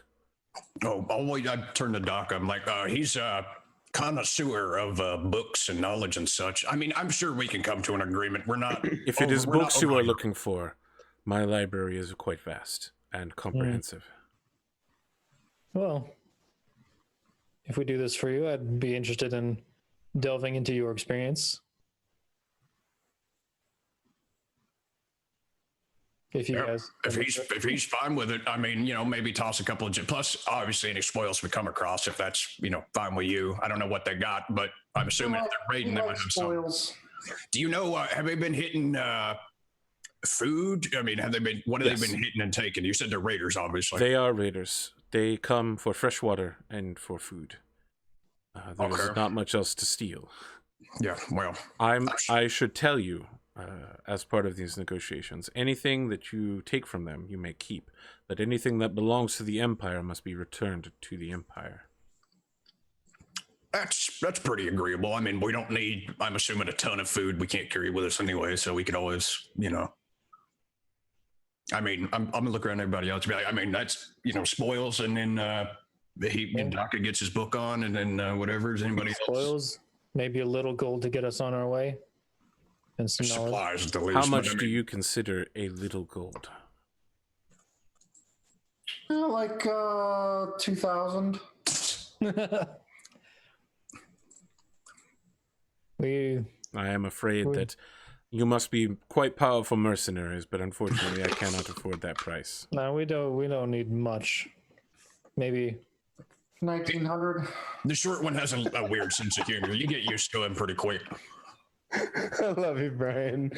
Oh, wait, I turned to Doc. I'm like, he's a connoisseur of books and knowledge and such. I mean, I'm sure we can come to an agreement. We're not. If it is we're not books you are overly- looking for, my library is quite vast and comprehensive. Well, if we do this for you, I'd be interested in delving into your experience. If you Yeah, guys, if he's fine with it, I mean, maybe toss a couple of plus obviously any spoils we come across, if that's fine with you. I don't know what they got, but I'm assuming if they're raiding, they might have some. spoils. Do you know? Have they been hitting food? I mean, what have Yes. they been hitting and taking? You said they're raiders, obviously. They are raiders. They come for fresh water and for food. There's Okay. not much else to steal. Yeah. Well, I should tell you, as part of these negotiations, anything that you take from them, you may keep, but anything that belongs to the Empire must be returned to the Empire. that's pretty agreeable. I mean, we don't need. I'm assuming a ton of food we can't carry with us anyway, so we could always, I mean, I'm gonna look around at everybody else. And be like, I mean, that's spoils, and then Doctor gets his book on, and then whatever. Is anybody else? Spoils, maybe a little gold to get us on our way, and some knowledge. Supplies at the least. How much do you consider a little gold? Like 2,000. I am afraid that you must be quite powerful mercenaries, but unfortunately I cannot afford that price. No, we don't need much. Maybe 1,900. The short one has a weird sense of humor. You get used to him pretty quick. I love you, Brian.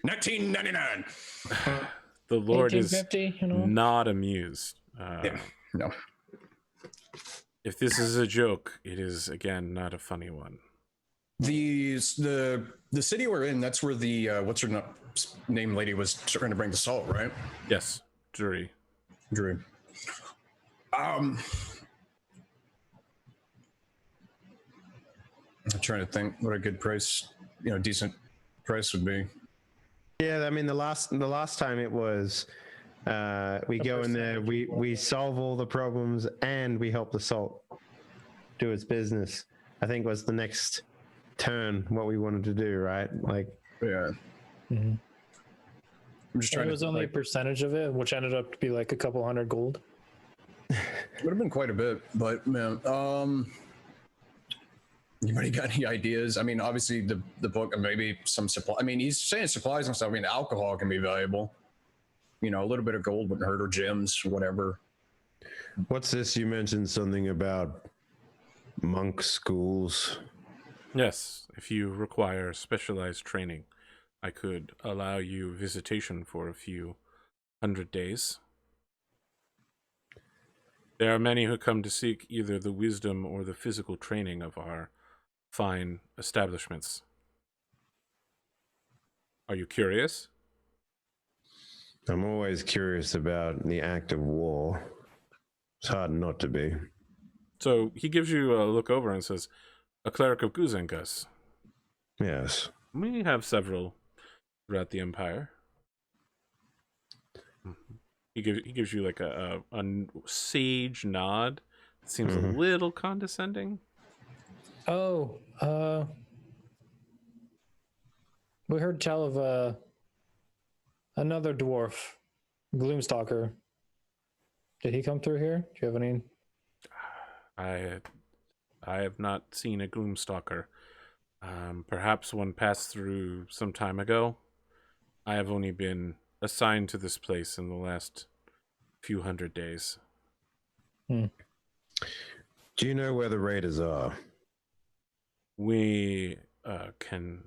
1999. The Lord is 1850, not amused. Yeah, no. If this is a joke, it is again not a funny one. The city we're in, that's where the what's her name lady was trying to bring the salt, right? Yes, Drew. I'm trying to think what a good price, decent price would be. Yeah, I mean the last time it was we go in there, we solve all the problems, and we help the salt do its business. I think was the next turn what we wanted to do, right? Like, yeah. Mm-hmm. I'm just trying. It was only a percentage of it, which ended up to be like a couple hundred gold. Would have been quite a bit, but man, anybody got any ideas? I mean, obviously the book, and maybe some supply. I mean, he's saying supplies and stuff. I mean, alcohol can be valuable. A little bit of gold wouldn't hurt, or gems, whatever. What's this? You mentioned something about monk schools. Yes, if you require specialized training, I could allow you visitation for a few 100 days. There are many who come to seek either the wisdom or the physical training of our fine establishments. Are you curious? I'm always curious about the act of war. It's hard not to be. So he gives you a look over and says, a cleric of Guzengus. Yes. We have several throughout the Empire. He gives you like a sage nod. It seems a little condescending. Oh, we heard tell of another dwarf, Gloomstalker. Did he come through here? Do you have any? I have not seen a Gloomstalker. Perhaps one passed through some time ago. I have only been assigned to this place in the last few 100 days. Do you know where the raiders are? We can...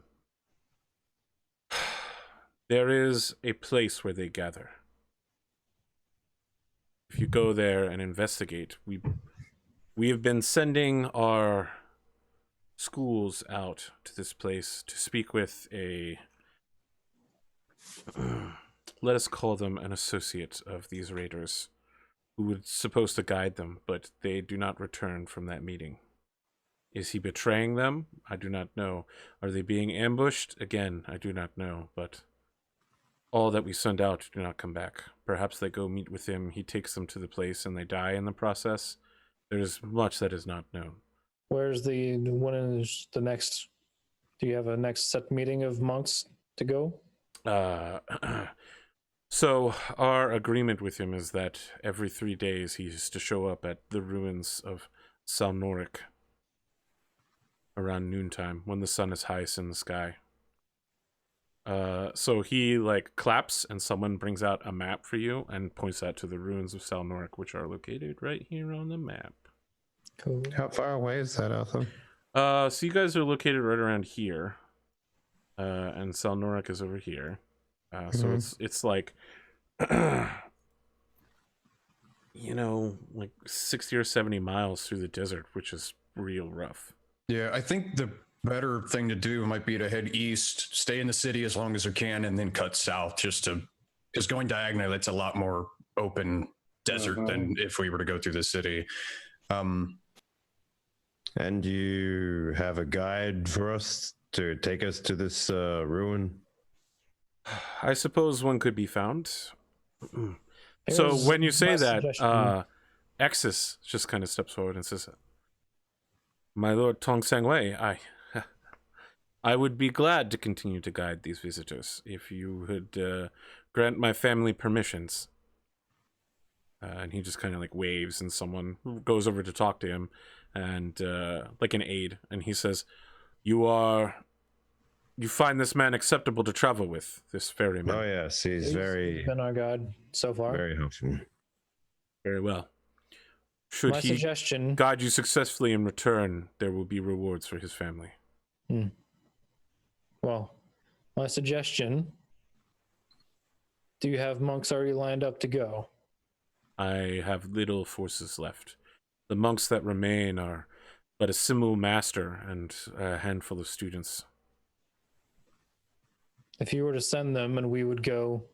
There is a place where they gather. If you go there and investigate, we have been sending our schools out to this place to speak with a... let us call them an associate of these raiders, who was supposed to guide them, but they do not return from that meeting. Is he betraying them? I do not know. Are they being ambushed? Again, I do not know, but all that we send out do not come back. Perhaps they go meet with him, he takes them to the place, and they die in the process. There is much that is not known. Where's when is the next? Do you have a next set meeting of monks to go? So our agreement with him is that every 3 days he's to show up at the ruins of Salnoric around noontime when the sun is highest in the sky. So he claps and someone brings out a map for you and points out to the ruins of Salnoric, which are located right here on the map. Cool. How far away is that, Arthur? So you guys are located right around here. And Salnoric is over here. So it's like, 60 or 70 miles through the desert, which is real rough. Yeah, I think the better thing to do might be to head east, stay in the city as long as you can, and then cut south because going diagonally, it's a lot more open desert than if we were to go through the city. And you have a guide for us to take us to this ruin? I suppose one could be found. So Here's when you say my that, suggestion. Exis just kind of steps forward and says, "My lord Tong Sang Wei, I would be glad to continue to guide these visitors if you would grant my family permissions." And he just kind of like waves, and someone goes over to talk to him, and like an aide, and he says, "You find this man acceptable to travel with, this ferryman?" Oh yes, he's very been our guide so far. very helpful. Very well. Should My he suggestion. guide you successfully in return, there will be rewards for his family. Well, my suggestion. Do you have monks already lined up to go? I have little forces left. The monks that remain are but a simple master and a handful of students. If you were to send them and we would go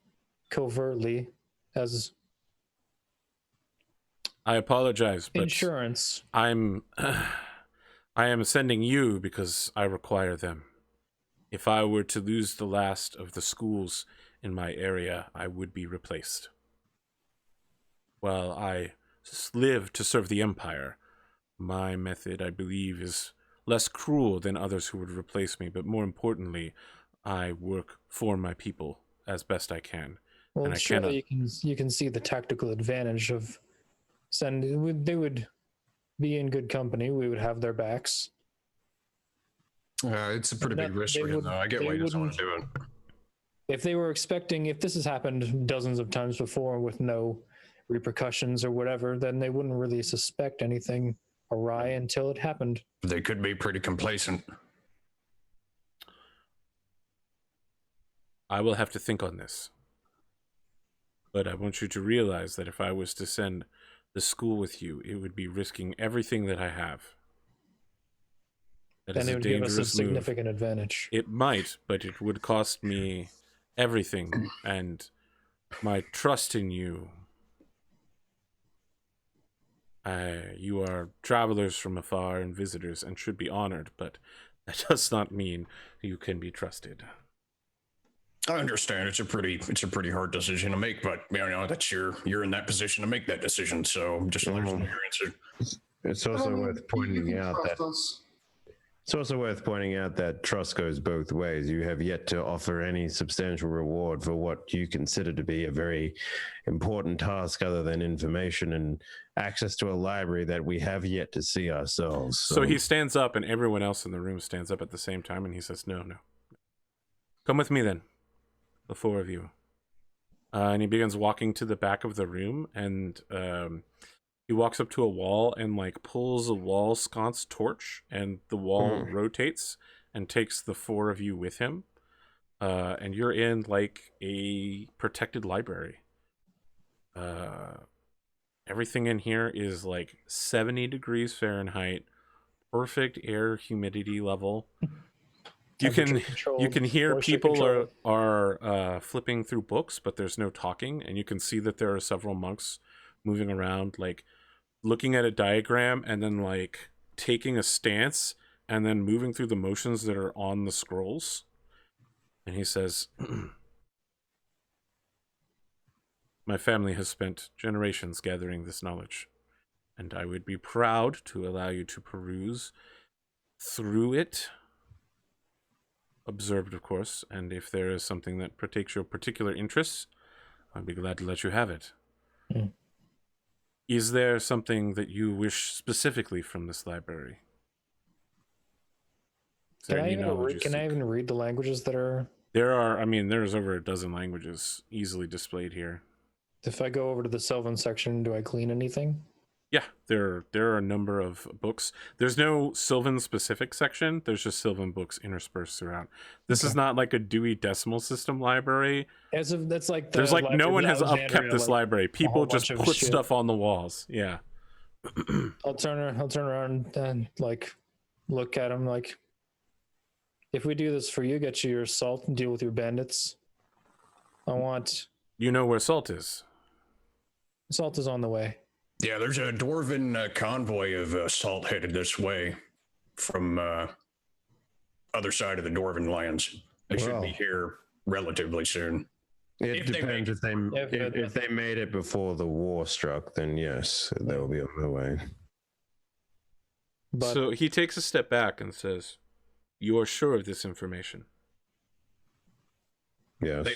covertly as I apologize, but insurance. I am sending you because I require them. If I were to lose the last of the schools in my area, I would be replaced. While I live to serve the Empire, my method, I believe, is less cruel than others who would replace me, but more importantly, I work for my people as best I can. Well, and I surely cannot... you can see the tactical advantage of sending. They would be in good company. We would have their backs. It's a pretty big risk for him, though. I get why he doesn't want to do it. If they were expecting, if this has happened dozens of times before with no repercussions or whatever, then they wouldn't really suspect anything awry until it happened. They could be pretty complacent. I will have to think on this. But I want you to realize that if I was to send the school with you, it would be risking everything that I have. That is Then it a would give us a dangerous move. significant advantage. It might, but it would cost me everything, and my trust in you. You are travelers from afar and visitors and should be honored, but that does not mean you can be trusted. I understand it's a pretty hard decision to make, but you know that's you're in that position to make that decision. So just let us know your answer. It's also worth pointing out that us. it's also worth pointing out that trust goes both ways. You have yet to offer any substantial reward for what you consider to be a very important task other than information and access to a library that we have yet to see ourselves. So he stands up and everyone else in the room stands up at the same time and he says, no. Come with me then, the four of you. And he begins walking to the back of the room and he walks up to a wall and like pulls a wall sconce torch and the wall rotates and takes the four of you with him. And you're in like a protected library. Everything in here is like 70 degrees Fahrenheit, perfect air humidity level. You can hear people are flipping through books, but there's no talking, and you can see that there are several monks moving around, like looking at a diagram and then like taking a stance and then moving through the motions that are on the scrolls. And he says, my family has spent generations gathering this knowledge, and I would be proud to allow you to peruse through it, observed, of course, and if there is something that partakes your particular interests, I'd be glad to let you have it. Is there something that you wish specifically from this library? Can I even read the languages that are... There's over a dozen languages easily displayed here. If I go over to the Sylvan section, do I glean anything? Yeah, there are a number of books. There's no Sylvan specific section. There's just Sylvan books interspersed throughout. This is not like a Dewey Decimal System library. That's like there's like no one has upkept this library. People just put stuff on the walls. Yeah. I'll turn around and like look at him like, if we do this for you, get you your salt and deal with your bandits. You know where salt is? Salt is on the way. Yeah, there's a dwarven convoy of salt headed this way from other side of the dwarven lands. They should be here relatively soon. It If they depends make if they made it before the war struck, then yes, they will be on their way. But So he takes a step back and says, "You are sure of this information?" Yes. They,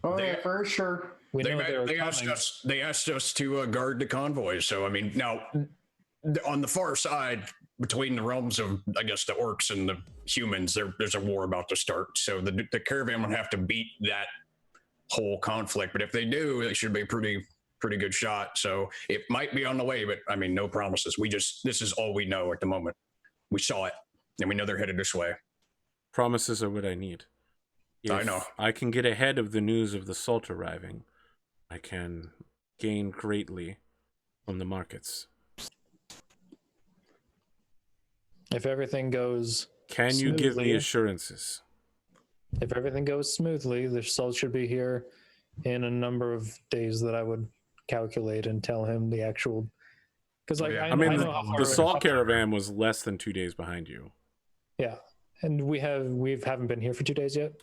Oh, They- yeah, for sure. we know they asked us to guard the convoys. So I mean, now on the far side, between the realms of, I guess, the orcs and the humans, there's a war about to start. So the caravan would have to beat that whole conflict. But if they do, it should be a pretty good shot. So it might be on the way, but I mean, no promises. This is all we know at the moment. We saw it, and we know they're headed this way. Promises are what I need. I If know. I can get ahead of the news of the salt arriving, I can gain greatly from the markets. if everything goes Can you give me smoothly- assurances? if everything goes smoothly, the salt should be here in a number of days that I would calculate and tell him the actual. Because like Yeah. I, I mean, know how far the it is. salt caravan was less than 2 days behind you. Yeah, and we haven't been here for 2 days yet.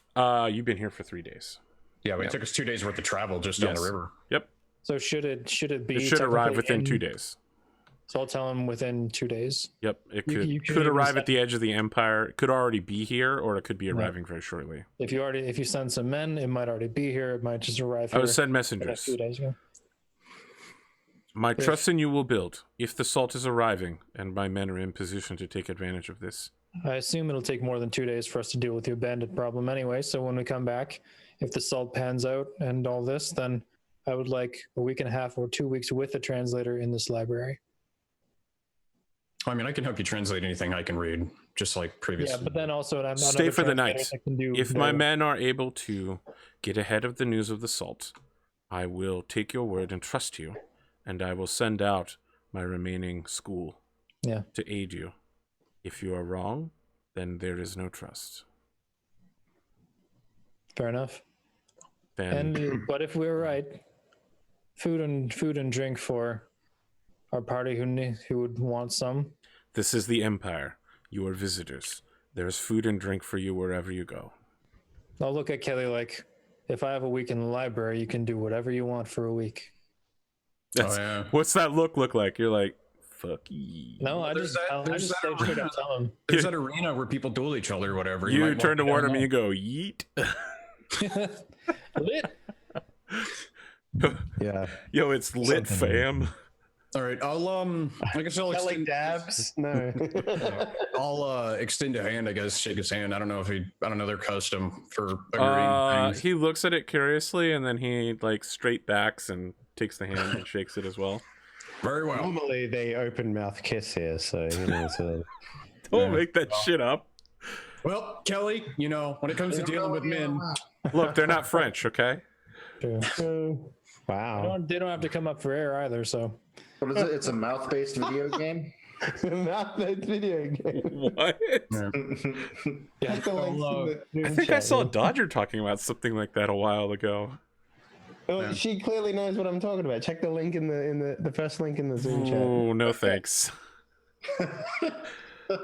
You've been here for 3 days. Yeah, it took us 2 days worth of travel just down the Yes. river. Yep. So should it be? It should arrive technically within in- 2 days. So I'll tell him within 2 days. Yep. It You- could you could could even arrive send- at the edge of the empire. It could already be here, or it could be Right. arriving very shortly. If you send some men, it might already be here. It might just arrive I here would send in the next messengers. few days. Yeah. My trust in you will build if the salt is arriving and my men are in position to take advantage of this. I assume it'll take more than 2 days for us to deal with the bandit problem anyway. So when we come back, if the salt pans out and all this, then I would like a week and a half or 2 weeks with a translator in this library. I mean, I can help you translate anything I can read, just like previously. Yeah, but then also I'm Stay another for the translator night. that can do If my the- men are able to get ahead of the news of the salt, I will take your word and trust you, and I will send out my remaining school Yeah. to aid you. If you are wrong, then there is no trust. Fair enough. Then And but if we're right, food and drink for our party who would want some. this is the Empire. You are visitors. There's food and drink for you wherever you go. I'll look at Kelly like, if I have a week in the library, you can do whatever you want for a week. That's, yeah. What's that look like? You're like, fuck ye. No, I There's just that- I there's just that say straight up tell him. There's that arena where people duel each other or whatever. You might turn walk toward down him and there. you go, yeet. Lit. Yeah. Yo, it's lit, fam. All right, I guess I'll Kelly extend, dabs? No. I'll extend a hand. I guess shake his hand. I don't know their custom for agreeing things. He looks at it curiously and then he like straight backs and takes the hand and shakes it as well. Very well. Normally they open mouth kiss here, so you know. So Don't make that shit up. Well, Kelly, when it comes to dealing with men, Look, they're not French, okay? True. wow. They don't have to come up for air either. So What is it? It's a mouth-based video game. Mouth video game. What? yeah, Check the links in the I think I chat, saw yeah. Dodger talking about something like that a while ago. Oh, she clearly knows what I'm talking about. Check the link in the first link in the Zoom chat. Oh, no thanks.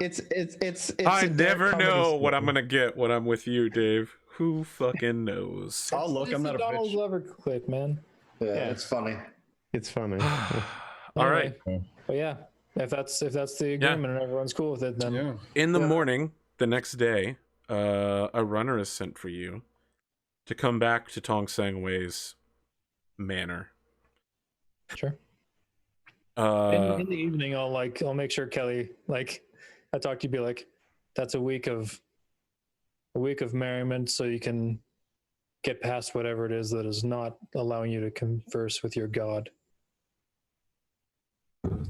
It's I a never comedy know skit. what I'm gonna get when I'm with you, Dave. Who fucking knows? I'll look. I'm not a Donald bitch. Glover clip, man. Yeah, it's funny. It's funny. All right. But yeah, if that's the agreement and everyone's cool with it, then Yeah. In the morning, the next day, a runner is sent for you to come back to Tong Sang Wei's manor. sure. Uh, In the evening, I'll make sure Kelly, I talk to you, be like, that's a week of merriment, so you can get past whatever it is that is not allowing you to converse with your god.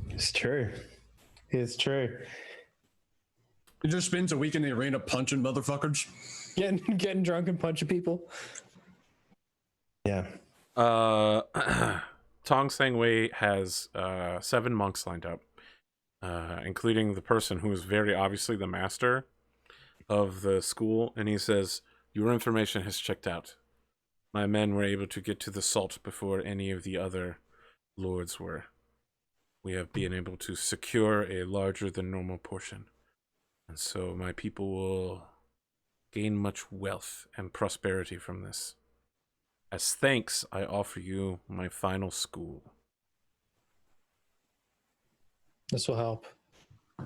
It's true. It's true. He just spends a week in the arena punching motherfuckers. Getting drunk and punching people. Yeah. Tong Sang Wei has 7 monks lined up, including the person who is very obviously the master of the school, and he says, "Your information has checked out. My men were able to get to the salt before any of the other lords were. We have been able to secure a larger than normal portion, and so my people will gain much wealth and prosperity from this." As thanks, I offer you my final school. This will help.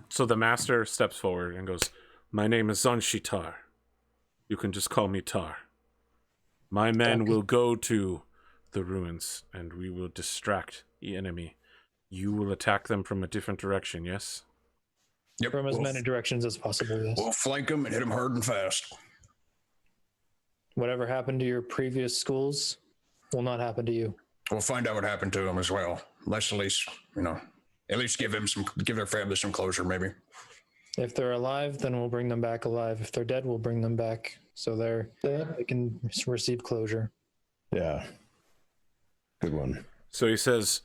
So the master steps forward and goes, my name is Zanshitar. You can just call me Tar. My men will go to the ruins, and we will distract the enemy. You will attack them from a different direction, yes? Yep. From as many directions as possible, yes. We'll flank them and hit them hard and fast. Whatever happened to your previous schools will not happen to you. We'll find out what happened to them as well. Let's at least, at least give their family some closure, maybe. If they're alive, then we'll bring them back alive. If they're dead, we'll bring them back so they can receive closure. Yeah. Good one. So he says,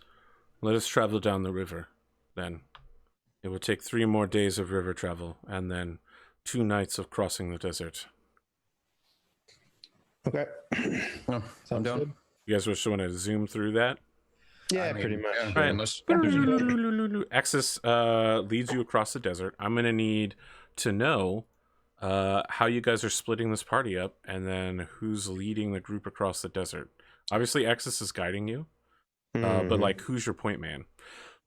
let us travel down the river, then. It will take 3 more days of river travel, and then 2 nights of crossing the desert. Okay. Well, I'm done. Good. You guys just want to zoom through that? Yeah, pretty much. Yeah, Right. unless- Axis leads you across the desert. I'm going to need to know how you guys are splitting this party up, and then who's leading the group across the desert. Obviously, Axis is guiding you, but like, who's your point man?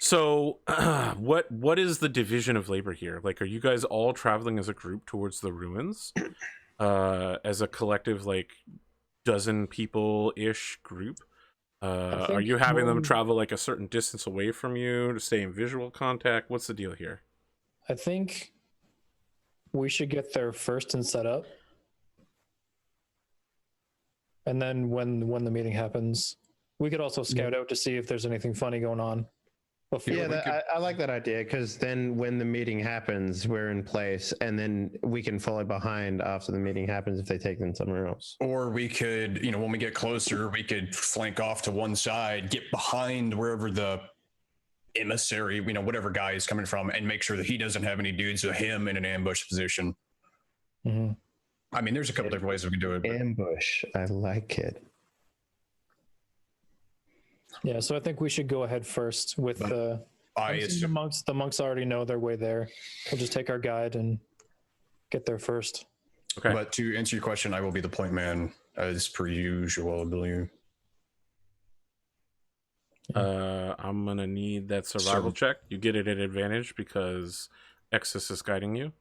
So, what is the division of labor here? Like, are you guys all traveling as a group towards the ruins, as a collective, like, dozen people-ish group? Are you having them travel like a certain distance away from you to stay in visual contact? What's the deal here? I think we should get there first and set up. And then when the meeting happens, we could also scout out to see if there's anything funny going on. Yeah, I like that idea, because then when the meeting happens, we're in place, and then we can follow behind after the meeting happens if they take them somewhere else. Or we could, when we get closer, we could flank off to one side, get behind wherever the emissary, whatever guy is coming from, and make sure that he doesn't have any dudes with him in an ambush position. Mm-hmm. I mean, there's a couple different ways we can do it. But... Ambush. I like it. Yeah, so I think we should go ahead first with the monks. The monks already know their way there. We'll just take our guide and get there first. Okay. But to answer your question, I will be the point man as per usual, I believe. I'm gonna need that survival check. You get it at advantage because Exus is guiding you,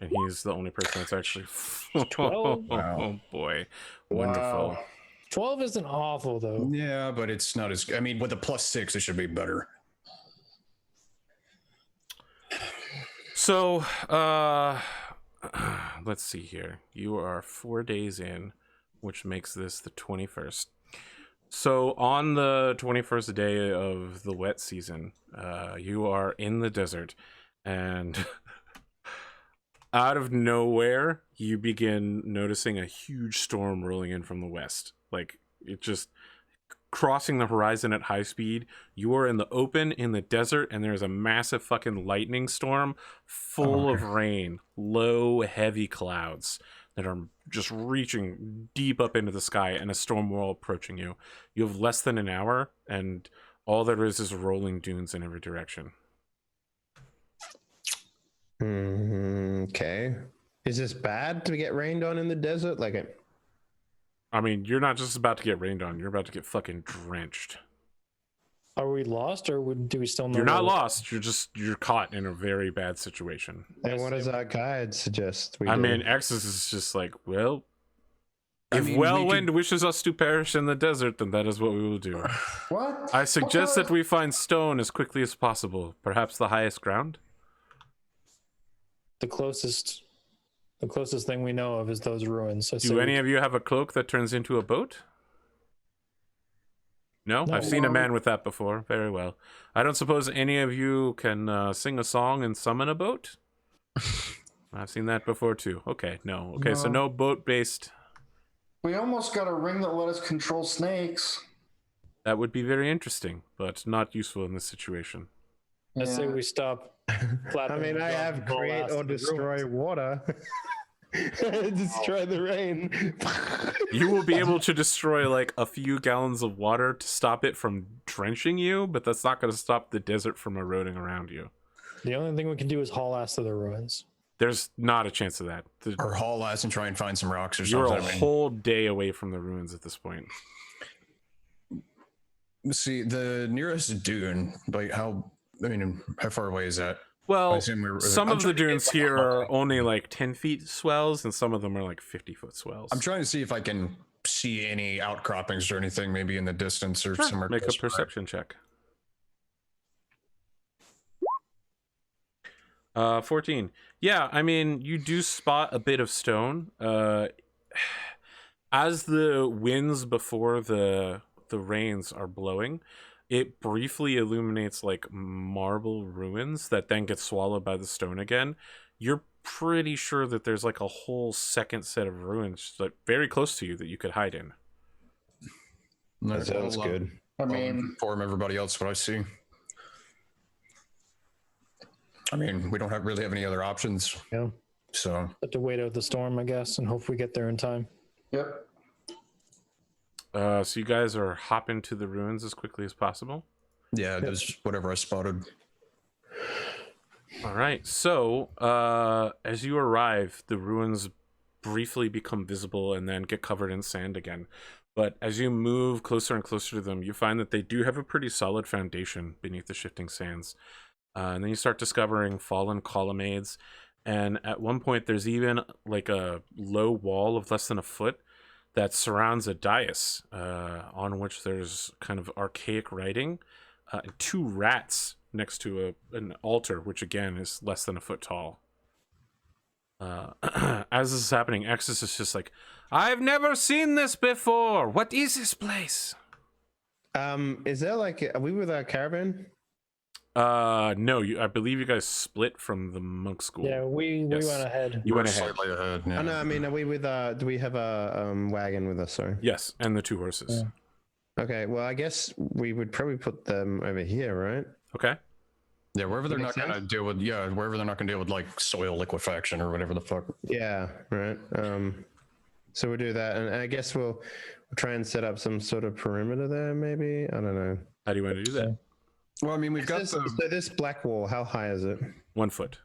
and he's the only person that's actually 12? Wow. Oh boy, wonderful. Wow. 12 isn't awful though. Yeah, but it's not as. I mean, with a +6, it should be better. So, let's see here. You are 4 days in, which makes this the 21st. So, on the 21st day of the wet season, you are in the desert, and out of nowhere, you begin noticing a huge storm rolling in from the west. Like, it just crossing the horizon at high speed. You are in the open in the desert, and there's a massive fucking lightning storm full of rain, low, heavy clouds that are just reaching deep up into the sky, and a storm wall approaching you. You have less than an hour, and all there is rolling dunes in every direction. Okay. Is this bad to get rained on in the desert? I mean, you're not just about to get rained on, you're about to get fucking drenched. Are we lost, or do we still know? You're not lost, you're caught in a very bad situation. And what does our guide suggest we I do? mean, Exus is just like, well, if mean, Wellwind wishes us to perish in the desert, then that is what we will do. What? I suggest that we find stone as quickly as possible, perhaps the highest ground. The closest thing we know of is those ruins. Do any of you have a cloak that turns into a boat? No? No. I've seen a man with that before. Very well. I don't suppose any of you can sing a song and summon a boat? I've seen that before too. Okay, no. Okay, so no boat-based. We almost got a ring that let us control snakes. That would be very interesting, but not useful in this situation. I say we stop. I mean, I have create or destroy water. Destroy the rain. You will be able to destroy like a few gallons of water to stop it from drenching you, but that's not going to stop the desert from eroding around you. The only thing we can do is haul ass to the ruins. There's not a chance of that. Or haul ass and try and find some rocks or You're something. a whole day away from the ruins at this point. See, the nearest dune, like how far away is that? I Well, assume some I'm of the trying to get dunes like here a are line. only like 10 feet swells, and some of them are like 50-foot swells. I'm trying to see if I can see any outcroppings or anything, maybe in the distance or Sure, somewhere. make a close by. perception check. 14. Yeah, I mean, you do spot a bit of stone. As the winds before the rains are blowing, it briefly illuminates like marble ruins that then get swallowed by the stone again. You're pretty sure that there's like a whole second set of ruins like very close to you that you could hide in. That sounds good. I mean, Inform everybody else what I see. I mean, we don't really have any other options. Yeah. So Have to wait out the storm, I guess, and hope we get there in time. yep. So you guys are hopping to the ruins as quickly as possible. yeah, there's whatever I spotted. All right. So as you arrive, the ruins briefly become visible and then get covered in sand again. But as you move closer and closer to them, you find that they do have a pretty solid foundation beneath the shifting sands. And then you start discovering fallen colonnades. And at one point, there's even like a low wall of less than a foot that surrounds a dais on which there's kind of archaic writing. And 2 rats next to an altar, which again is less than a foot tall. As this is happening, Exodus is just like, I've never seen this before. What is this place? Is there like, are we with our caravan? No, I believe you guys split from the monk school. Yeah, we Yes. went ahead. You went We're ahead. slightly ahead. Yeah. Oh no, I mean, are we with? Do we have a wagon with us? Sorry. Yes, and the 2 horses. Okay. Well, I guess we would probably put them over here, right? Okay. Yeah, wherever they're Makes not gonna sense. deal with wherever they're not gonna deal with like soil liquefaction or whatever the fuck. Yeah. Right. So we'll do that, and I guess we'll try and set up some sort of perimeter there. Maybe I don't know. How do you want to do that? Well, I mean, we've got This, the so this black wall, how high is it? 1 foot.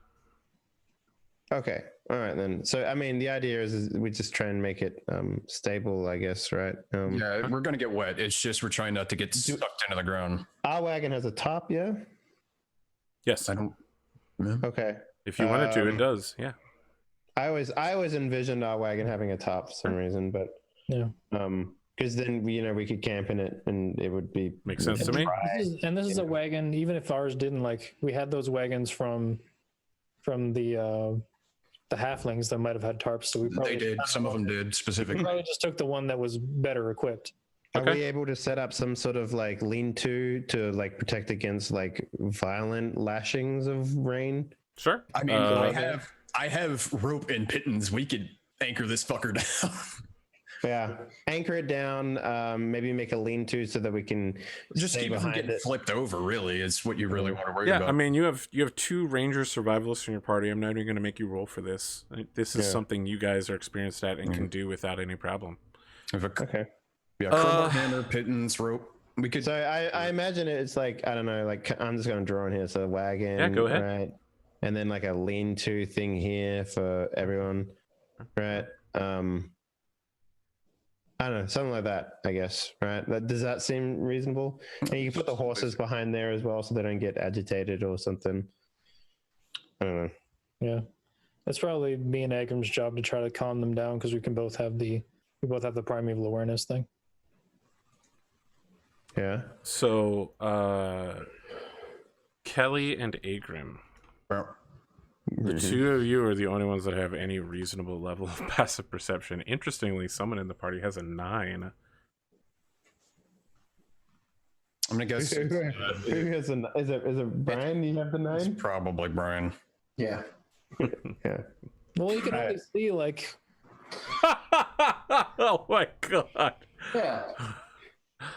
Okay. All right then. So I mean, the idea is we just try and make it stable, I guess, right? yeah, we're gonna get wet. It's just we're trying not to get sucked into the ground. Our wagon has a top, yeah. Yes. I don't. Okay. If you wanted to, it Um, does. Yeah. I always envisioned our wagon having a top for some reason, but Yeah. because then we could camp in it and it would be Makes sense to me. This is a wagon. Even if ours didn't, like, we had those wagons from the halflings that might have had tarps. So we probably They did. Some of them did We specifically. probably just took the one that was better equipped. Are Okay. we able to set up some sort of like lean-to to like protect against like violent lashings of rain? Sure. I mean, Uh, I have rope and pittons. We could anchor this fucker down. Yeah, anchor it down. Maybe make a lean-to so that we can Just stay keep it from behind getting it. flipped over. Really, is what you really want to worry Yeah, about. I mean, you have 2 ranger survivalists in your party. I'm not even going to make you roll for this. This is Yeah. something you guys are experienced at and can do without any problem. If a, Okay. yeah, crowbar, hammer, pittons, rope. We could. So I imagine it's like, I don't know, like I'm just going to draw in here. So wagon. Yeah, go ahead. Right. And then like a lean-to thing here for everyone. Right. I don't know, something like that, I guess. Right. Does that seem reasonable? And you can put the horses behind there as well so they don't get agitated or something. I don't know. Yeah, it's probably me and Agram's job to try to calm them down because we both have the primeval awareness thing. Yeah. So, Kelly and Agrim, Well, the 2 of you are the only ones that have any reasonable level of passive perception. Interestingly, someone in the party has a 9. I'm gonna guess Who has a, is it Brian? You have the it's 9? probably Brian. Yeah. Yeah. Well, you can only see like Oh my god. Yeah.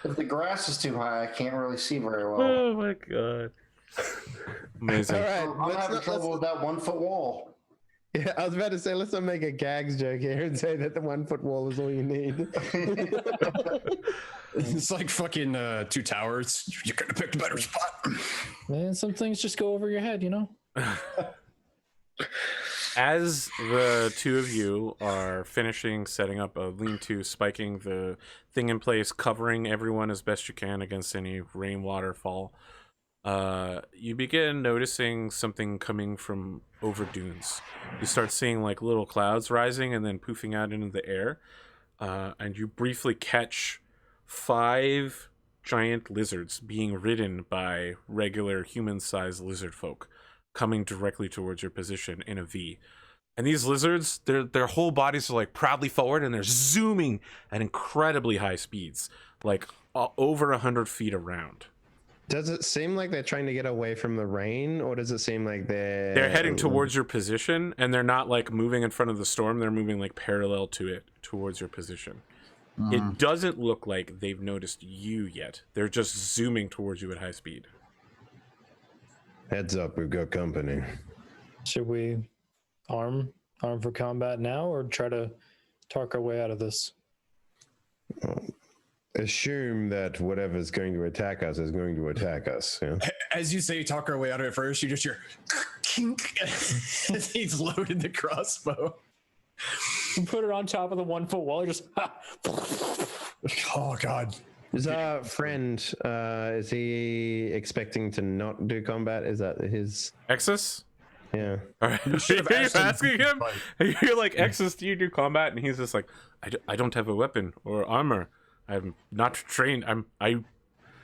If the grass is too high, I can't really see very well. Oh my god. Amazing. All right. I'm having trouble with that 1 foot wall. Yeah, I was about to say, let's not make a gags joke here and say that the 1 foot wall is all you need. It's like fucking 2 towers. You could have picked a better spot. man, some things just go over your head, you know. As the two of you are finishing setting up a lean-to, spiking the thing in place, covering everyone as best you can against any rainwater fall, you begin noticing something coming from over dunes. You start seeing like little clouds rising and then poofing out into the air, and you briefly catch 5 giant lizards being ridden by regular human-sized lizard folk coming directly towards your position in a V. And these lizards, their whole bodies are like proudly forward, and they're zooming at incredibly high speeds, like over 100 feet around. Does it seem like they're trying to get away from the rain, or does it seem like they're heading towards your position, and they're not like moving in front of the storm, they're moving like parallel to it towards your position. It doesn't look like they've noticed you yet. They're just zooming towards you at high speed. Heads up, we've got company. Should we arm for combat now, or try to talk our way out of this? Assume that whatever's going to attack us is going to attack us. Yeah? As you say, talk our way out of it first, you just hear kink as he's loaded the crossbow. Put it on top of the 1-foot wall. Just oh god. Is our friend? Is he expecting to not do combat? Is that his Exus? Yeah. All right. You're asking him. You're like, Exus, do you do combat? And he's just like, I don't have a weapon or armor. I'm not trained. All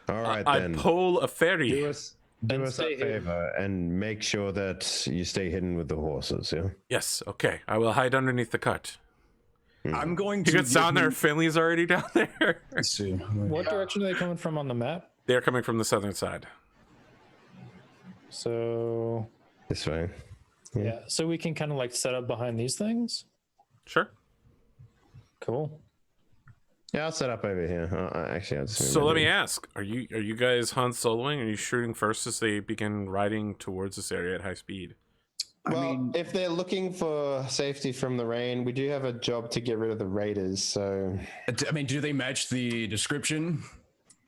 right, then. I pull a ferry. Do us a favor and make sure that you stay hidden with the horses. Yeah. Yes. Okay. I will hide underneath the cart. I'm going to. You can sound there. Finley's already down there. Let's see. what direction are they coming from on the map? They're coming from the southern side. So This way. yeah, so we can kind of like set up behind these things. Sure. Cool. Yeah, I'll set up over here. Actually, I'll just So let me ask: Are you guys Han Soloing? Are you shooting first as they begin riding towards this area at high speed? Well, if they're looking for safety from the rain, we do have a job to get rid of the raiders. So, I mean, do they match the description?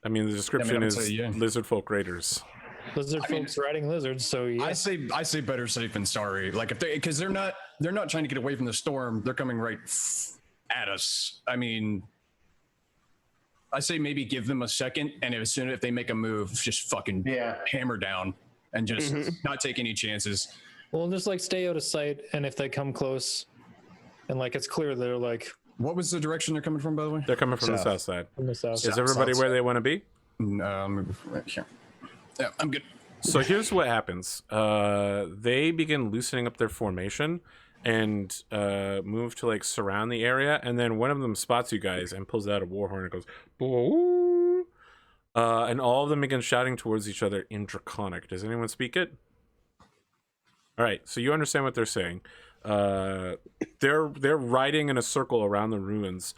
I mean, the description is say, yeah. lizard folk raiders. Lizard folks riding lizards. So yeah. I say better safe than sorry. Like if because they're not trying to get away from the storm. They're coming right at us. I mean, I say maybe give them a second, and as soon as they make a move, just fucking hammer down and just not take any chances. Well, just like stay out of sight, and if they come close, and like it's clear they're like. What was the direction they're coming from, by the way? They're coming from the south side. From the south. Is everybody where they want to be? Right here. Yeah, I'm good. So here's what happens. They begin loosening up their formation and move to like surround the area, and then one of them spots you guys and pulls out a war horn and goes, "Boo!" And all of them begin shouting towards each other in Draconic. Does anyone speak it? All right, so you understand what they're saying. They're riding in a circle around the ruins,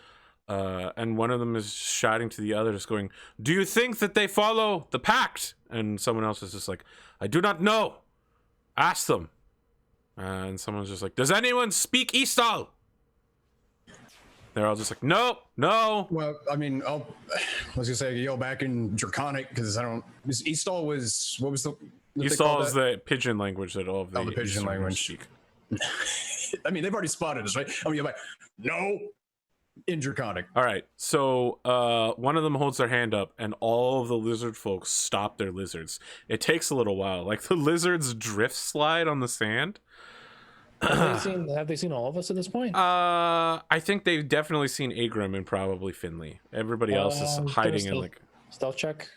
and one of them is shouting to the others, going, "Do you think that they follow the pact?" And someone else is just like, "I do not know. Ask them." And someone's just like, "Does anyone speak Eastal?" They're all just like, "No, no." Well, I mean, I was gonna say yell back in Draconic because I don't. Eastal was what was the Eastal is the pigeon language that all of the pigeon language speak. I mean, they've already spotted us, right? I mean, like, no, in Draconic. All right, so one of them holds their hand up, and all of the lizard folks stop their lizards. It takes a little while, like the lizards drift slide on the sand. Have they seen all of us at this point? I think they've definitely seen Agrim and probably Finley. Everybody else is hiding in like stealth check.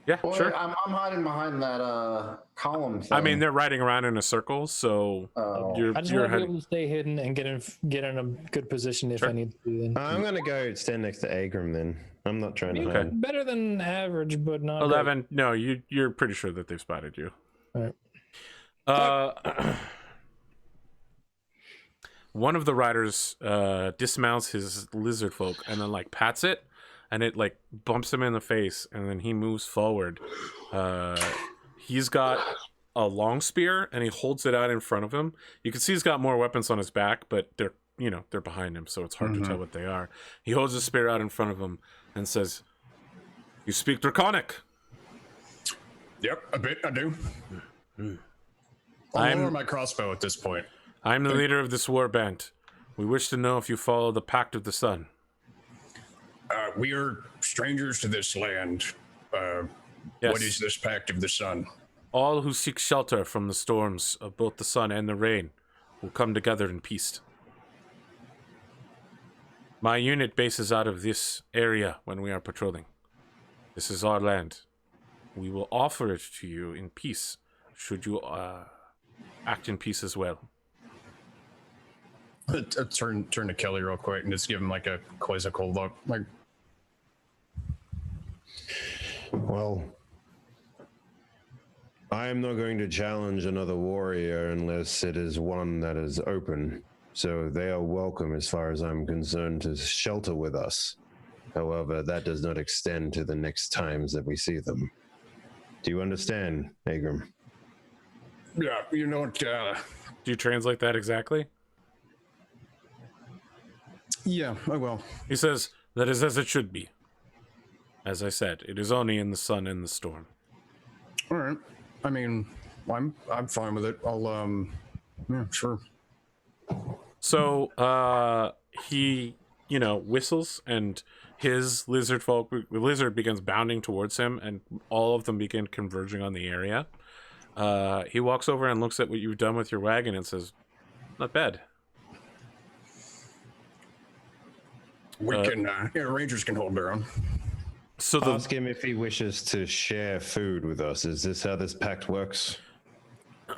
Yeah, Well, sure. I'm hiding behind that column thing. I mean, they're riding around in a circle, so you're I just want to be heading. able to stay hidden and get in a good position if I need to. Then. I'm gonna go stand next to Agrim then. I'm not trying to hide. Better than average, but not 11. No, you're pretty sure that they've spotted you. All right. One of the riders dismounts his lizard folk and then like pats it, and it like bumps him in the face, and then he moves forward. He's got a long spear and he holds it out in front of him. You can see he's got more weapons on his back, but they're behind him, so it's hard to tell what they are. He holds his spear out in front of him and says, "You speak Draconic?" Yep, a bit. I do. I'll lower my crossbow at this point. I'm the leader of this war band. We wish to know if you follow the Pact of the Sun. We are strangers to this land. Yes. What is this Pact of the Sun? All who seek shelter from the storms of both the sun and the rain will come together in peace. My unit bases out of this area when we are patrolling. This is our land. We will offer it to you in peace, should you act in peace as well. Turn to Kelly real quick and just give him like a quizzical look. Like, Well, I am not going to challenge another warrior unless it is one that is open. So they are welcome, as far as I'm concerned, to shelter with us. However, that does not extend to the next times that we see them. Do you understand, Agram? yeah, you know what? Do you translate that exactly? Yeah, I will. He says, that is as it should be. As I said, it is only in the sun and the storm. All right. I mean, I'm fine with it. I'll yeah, sure. So he, whistles, and his lizard begins bounding towards him, and all of them begin converging on the area. He walks over and looks at what you've done with your wagon and says, not bad. We can, Rangers can hold their own. So Ask him if he wishes to share food with us. Is this how this pact works?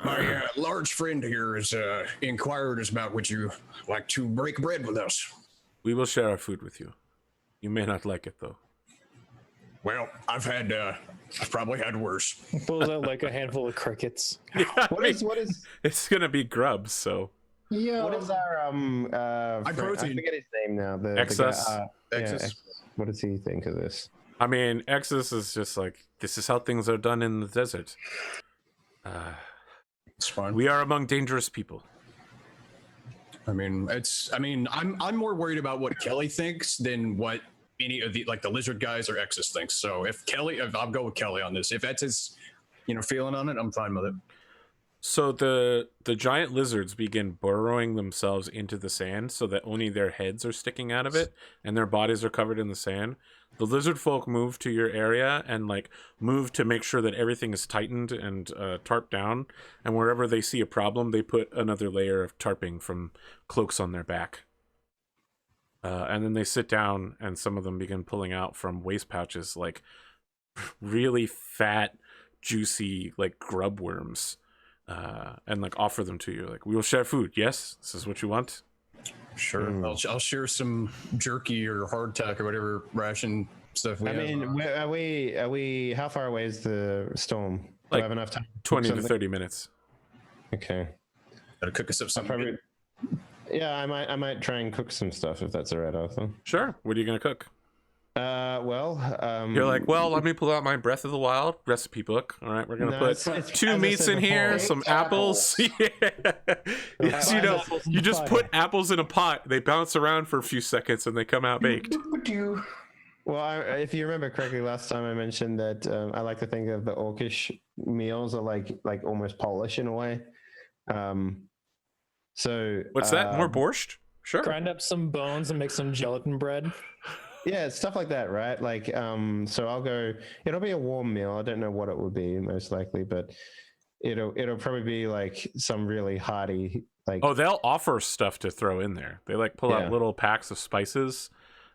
My large friend here has inquired us about would you like to break bread with us? we will share our food with you. You may not like it, though. Well, I've probably had worse. Pulls out like a handful of crickets. Yeah, What is? It's gonna be grubs, so. Yeah. What is our I forget his name now. The Excess. guy, Excess. Excess. What does he think of this? I mean, Exodus is just like, this is how things are done in the desert. It's fine. We are among dangerous people. I'm more worried about what Kelly thinks than what any of the the lizard guys or Exus thinks. So if I'll go with Kelly on this. If that's his, feeling on it, I'm fine with it. So the giant lizards begin burrowing themselves into the sand so that only their heads are sticking out of it and their bodies are covered in the sand. The lizard folk move to your area and move to make sure that everything is tightened and tarped down. And wherever they see a problem, they put another layer of tarping from cloaks on their back. And then they sit down and some of them begin pulling out from waste pouches really fat, juicy grub worms. And offer them to you. We will share food. Yes, this is what you want. Sure. I'll share some jerky or hardtack or whatever ration stuff we have. Are we? How far away is the storm? Do I have enough time? 20 to 30 minutes. Okay. Gotta cook us up something. Yeah, I might try and cook some stuff if that's all right, Arthur. Sure. What are you gonna cook? You're You're let me pull out my Breath of the Wild recipe book. All right, we're gonna put two meats in here, some apples. Yeah. You just put apples in a pot. They bounce around for a few seconds and they come out baked. Well, if you remember correctly, last time I mentioned that I like to think of the orcish meals are like almost Polish in a way. So What's that? More borscht? Sure. Grind up some bones and make some gelatin bread. Yeah, stuff like that, right? So I'll go. It'll be a warm meal. I don't know what it would be, most likely, but it'll probably be some really hearty. Oh, they'll offer stuff to throw in there. They pull out little packs of spices.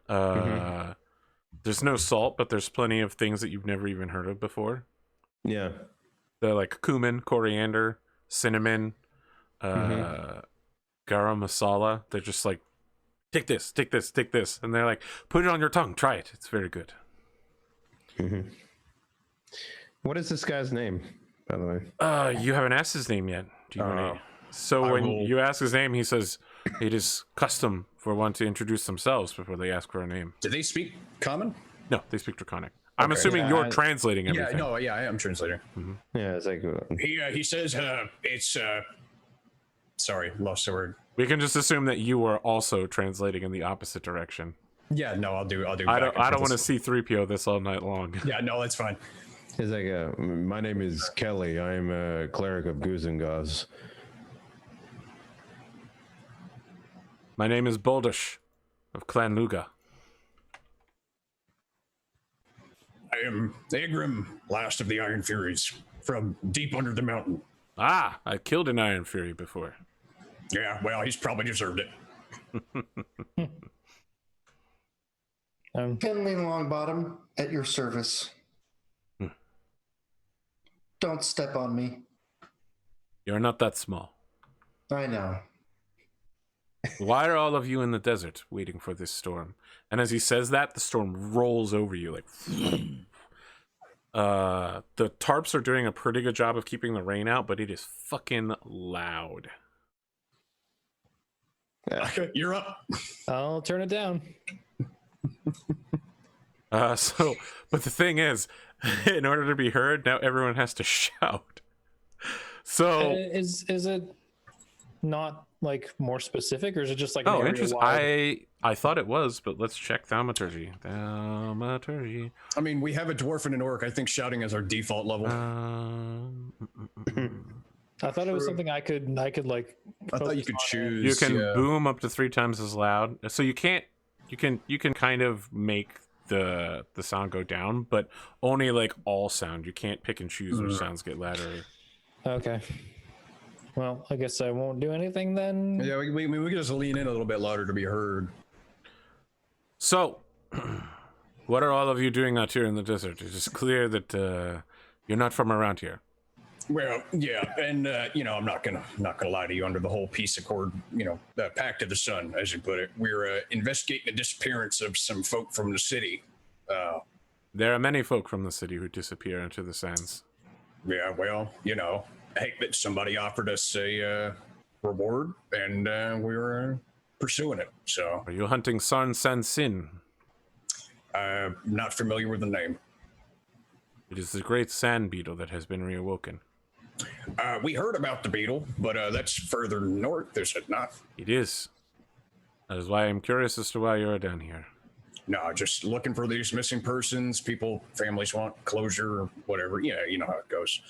There's no salt, but there's plenty of things that you've never even heard of before. Yeah, they're cumin, coriander, cinnamon, garam masala. They're just take this, take this, take this. And they're put it on your tongue. Try it. It's very good. Mm-hmm. What is this guy's name, by the way? You haven't asked his name yet. Do you want to? So when you ask his name, he says it is custom for one to introduce themselves before they ask for a name. Do they speak common? No, they speak Draconic. I'm assuming you're translating everything. I am translating. Mm-hmm. Yeah, it's he says it's sorry, lost the word. We can just assume that you are also translating in the opposite direction. Yeah, no, I'll do. I don't want to see 3PO this all night long. Yeah, no, that's fine. He's my name is Kelly. I'm a cleric of Goosengars. My name is Boldish of Clan Luga. I am Agrim, last of the Iron Furies, from deep under the mountain. Ah, I killed an Iron Fury before. Yeah, well, he's probably deserved it. Henley Longbottom, at your service. Don't step on me. You're not that small. I know. Why are all of you in the desert waiting for this storm? And as he says that, the storm rolls over you like... the tarps are doing a pretty good job of keeping the rain out, but it is fucking loud. Okay, you're up. I'll turn it down. But the thing is, in order to be heard, now everyone has to shout. So Is it not like more specific, or is it just like an oh, area interesting. wide? I thought it was, but let's check thaumaturgy. Thaumaturgy. I mean, we have a dwarf and an orc. I think shouting is our default level. I thought it was something I could like. I thought you focus could on choose. You can yeah. boom up to 3 times as loud. So you can kind of make the sound go down, but only like all sound. You can't pick and choose which sounds get louder. Okay. Well, I guess I won't do anything then. Yeah, we can just lean in a little bit louder to be heard. So, what are all of you doing out here in the desert? It is clear that you're not from around here. Well, yeah, and I'm not gonna lie to you. Under the whole peace accord, the Pact of the Sun, as you put it, we're investigating the disappearance of some folk from the city. There are many folk from the city who disappear into the sands. Yeah, well, hey, that somebody offered us a reward, and we were pursuing it. So, Are you hunting Sarn San Sin? not familiar with the name. It is the great sand beetle that has been reawoken. We heard about the beetle, but that's further north, is it not? It is. That is why I'm curious as to why you're down here. No, just looking for these missing persons. People, families want closure or whatever. Yeah, you know how it goes.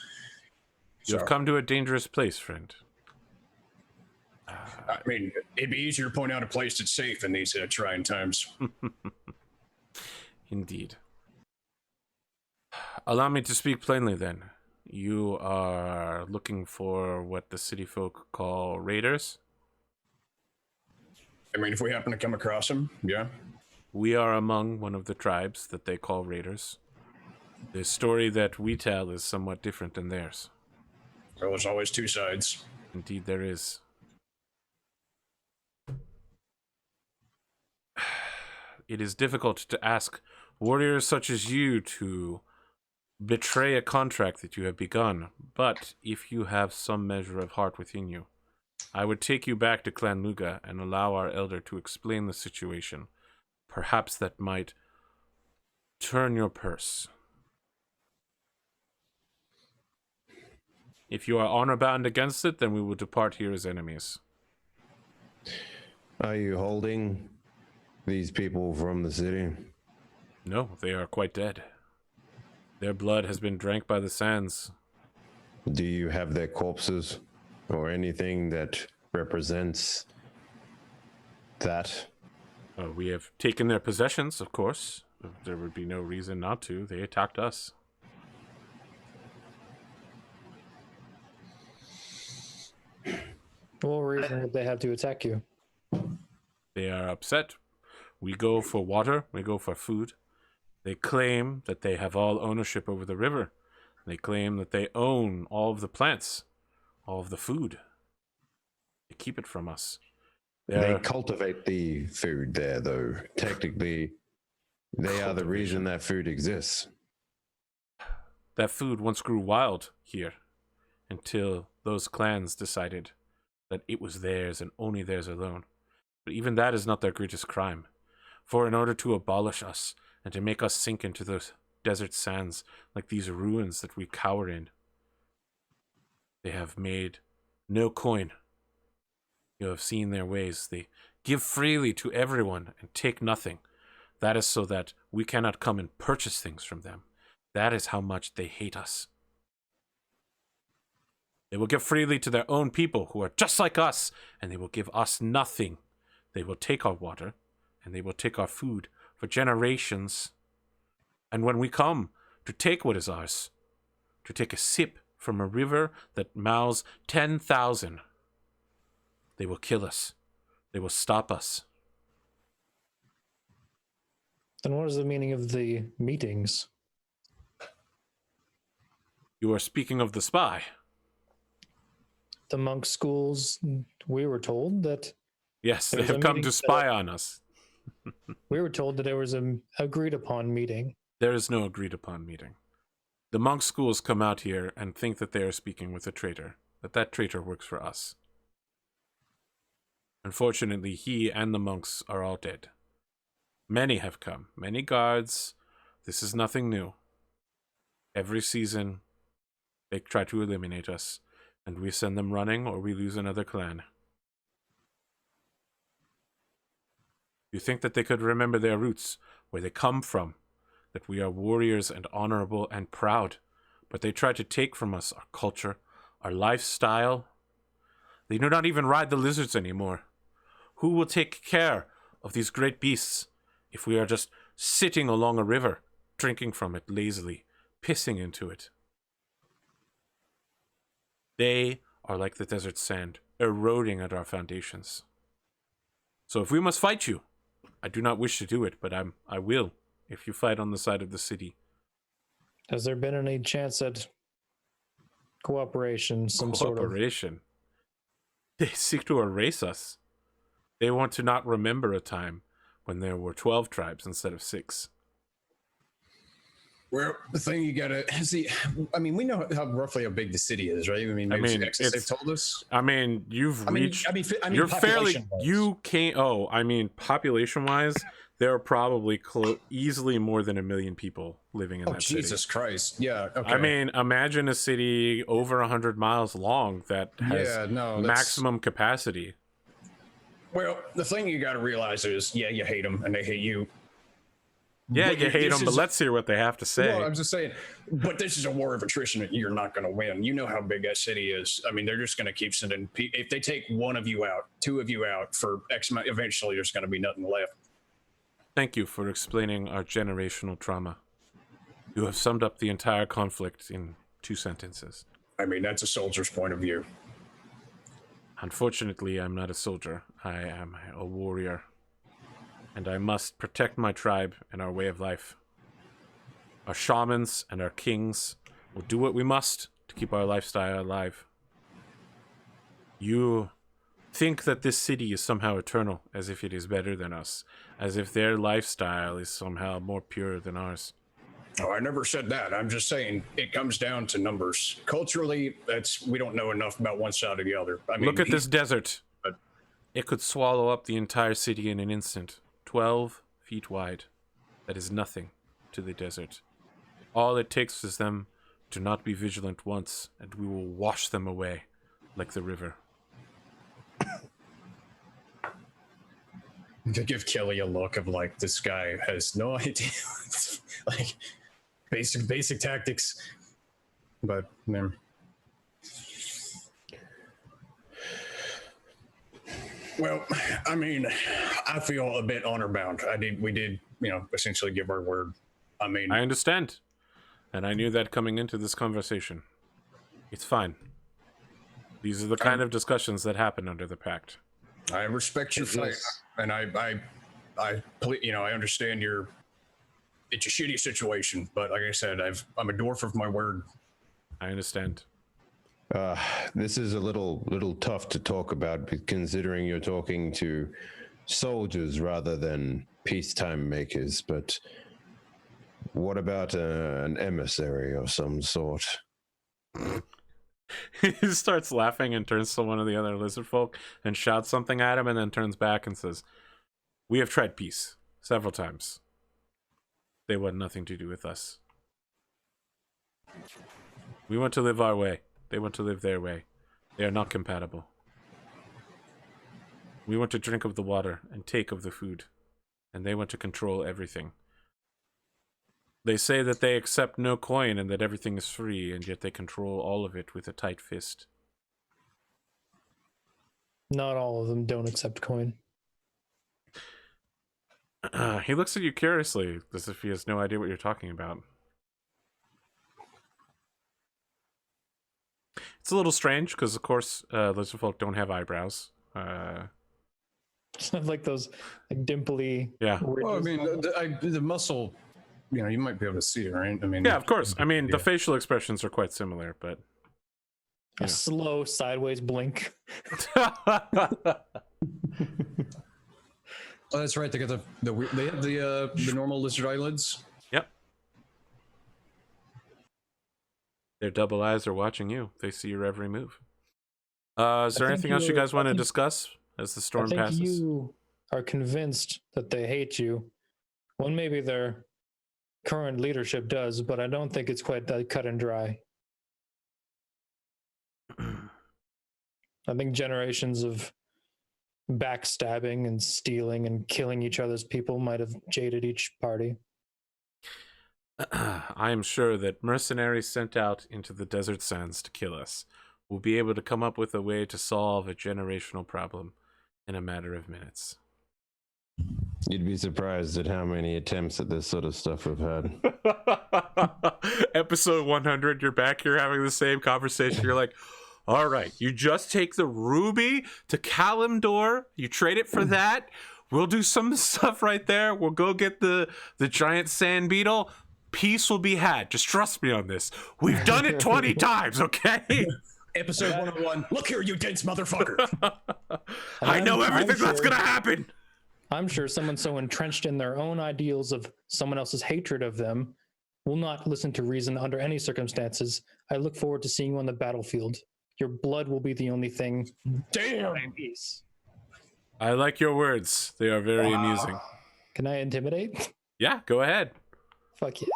You have come to a dangerous place, friend. I mean, it'd be easier to point out a place that's safe in these trying times. Indeed. Allow me to speak plainly then. You are looking for what the city folk call raiders? I mean, if we happen to come across them, yeah. We are among one of the tribes that they call raiders. The story that we tell is somewhat different than theirs. Well, there's always two sides. Indeed, there is. It is difficult to ask warriors such as you to betray a contract that you have begun, but if you have some measure of heart within you, I would take you back to Clan Luga and allow our elder to explain the situation. Perhaps that might turn your purse. If you are honor-bound against it, then we will depart here as enemies. Are you holding these people from the city? No, they are quite dead. Their blood has been drank by the sands. Do you have their corpses or anything that represents that? We have taken their possessions, of course. There would be no reason not to. They attacked us. What reason would they have to attack you? They are upset. We go for water. We go for food. They claim that they have all ownership over the river. They claim that they own all of the plants, all of the food. They keep it from us. They cultivate the food there, though. Technically, they are the reason that food exists. That food once grew wild here until those clans decided that it was theirs and only theirs alone. But even that is not their greatest crime. For in order to abolish us and to make us sink into those desert sands like these ruins that we cower in, they have made no coin. You have seen their ways. They give freely to everyone and take nothing. That is so that we cannot come and purchase things from them. That is how much they hate us. They will give freely to their own people who are just like us, and they will give us nothing They will take our water, and they will take our food for generations. And when we come to take what is ours, to take a sip from a river that mouths 10,000, they will kill us. They will stop us. Then what is the meaning of the meetings? You are speaking of the spy. The monk schools, we were told that Yes, they There's a have come meeting to spy on us. there was an agreed upon meeting. There is no agreed upon meeting. The monk schools come out here and think that they are speaking with a traitor, that traitor works for us. Unfortunately, he and the monks are all dead. Many have come, many guards. This is nothing new. Every season, they try to eliminate us, and we send them running or we lose another clan. You think that they could remember their roots, where they come from, that we are warriors and honorable and proud, but they try to take from us our culture, our lifestyle. They do not even ride the lizards anymore. Who will take care of these great beasts if we are just sitting along a river, drinking from it lazily, pissing into it? They are like the desert sand, eroding at our foundations. So if we must fight you, I do not wish to do it, but I will, if you fight on the side of the city. Has there been any chance at cooperation, some sort of... Cooperation? They seek to erase us. They want to not remember a time when there were 12 tribes instead of 6. Well, the thing you gotta see, I mean, we know roughly how big the city is, right? I mean, they've told us. I mean, you've reached. You're fairly. Population-wise, there are probably easily more than 1 million people living in that city. Jesus Christ! Yeah. Okay. I mean, imagine a city over 100 miles long that has maximum capacity. Well, the thing you got to realize is, you hate them and they hate you. Yeah, you hate them, but let's hear what they have to say. Well, I'm just saying, but this is a war of attrition that you're not going to win. You know how big that city is. I mean, they're just going to keep sending people. If they take one of you out, 2 of you out for X amount, eventually there's going to be nothing left. Thank you for explaining our generational trauma. You have summed up the entire conflict in 2 sentences. I mean, that's a soldier's point of view. Unfortunately, I'm not a soldier. I am a warrior. And I must protect my tribe and our way of life. Our shamans and our kings will do what we must to keep our lifestyle alive. You think that this city is somehow eternal, as if it is better than us, as if their lifestyle is somehow more pure than ours. Oh, I never said that. I'm just saying it comes down to numbers. Culturally, we don't know enough about one side or the other. I mean, look at this desert. It could swallow up the entire city in an instant. 12 feet wide. That is nothing to the desert. All it takes is them to not be vigilant once, and we will wash them away like the river. To give Kelly a look of like, this guy has no idea. Like basic tactics. But man. Well, I mean, I feel a bit honor bound. We did, essentially give our word. I mean, I understand. And I knew that coming into this conversation. It's fine. These are the kind of discussions that happen under the pact. I respect your faith, and I understand it's a shitty situation, but like I said, I'm a dwarf of my word. I understand. This is a little tough to talk about, considering you're talking to soldiers rather than peacetime makers, but what about an emissary of some sort? He starts laughing and turns to one of the other lizard folk and shouts something at him, and then turns back and says, "We have tried peace several times. They want nothing to do with us. We want to live our way. They want to live their way. They are not compatible. We want to drink of the water and take of the food, and they want to control everything. They say that they accept no coin and that everything is free, and yet they control all of it with a tight fist." Not all of them don't accept coin. He looks at you curiously, as if he has no idea what you're talking about. It's a little strange because, of course, lizard folk don't have eyebrows. Like those like dimply. Yeah. Well, I mean, the muscle, you might be able to see it, right? I mean, Yeah, of course. I mean, the facial expressions are quite similar, but A slow sideways blink. Oh, that's right. They got they have the normal lizard eyelids. Yep. Their double eyes are watching you. They see your every move. Is there anything else you guys want to discuss as the storm passes? You are convinced that they hate you. Well, maybe their current leadership does, but I don't think it's quite that cut and dry. I think generations of backstabbing and stealing and killing each other's people might have jaded each party. I am sure that mercenaries sent out into the desert sands to kill us will be able to come up with a way to solve a generational problem in a matter of minutes. You'd be surprised at how many attempts at this sort of stuff we've had. Episode 100, you're back here having the same conversation. You're like, all right, you just take the ruby to Kalimdor, you trade it for that. We'll do some stuff right there. We'll go get the giant sand beetle. Peace will be had. Just trust me on this. We've done it 20 times, okay? Episode 101. Look here, you dense motherfucker. I know everything that's going to happen. I'm sure someone so entrenched in their own ideals of someone else's hatred of them will not listen to reason under any circumstances. I look forward to seeing you on the battlefield. Your blood will be the only thing. Damn. Peace. I like your words. They are very amusing. Can I intimidate? Yeah, go ahead. Fuck yeah.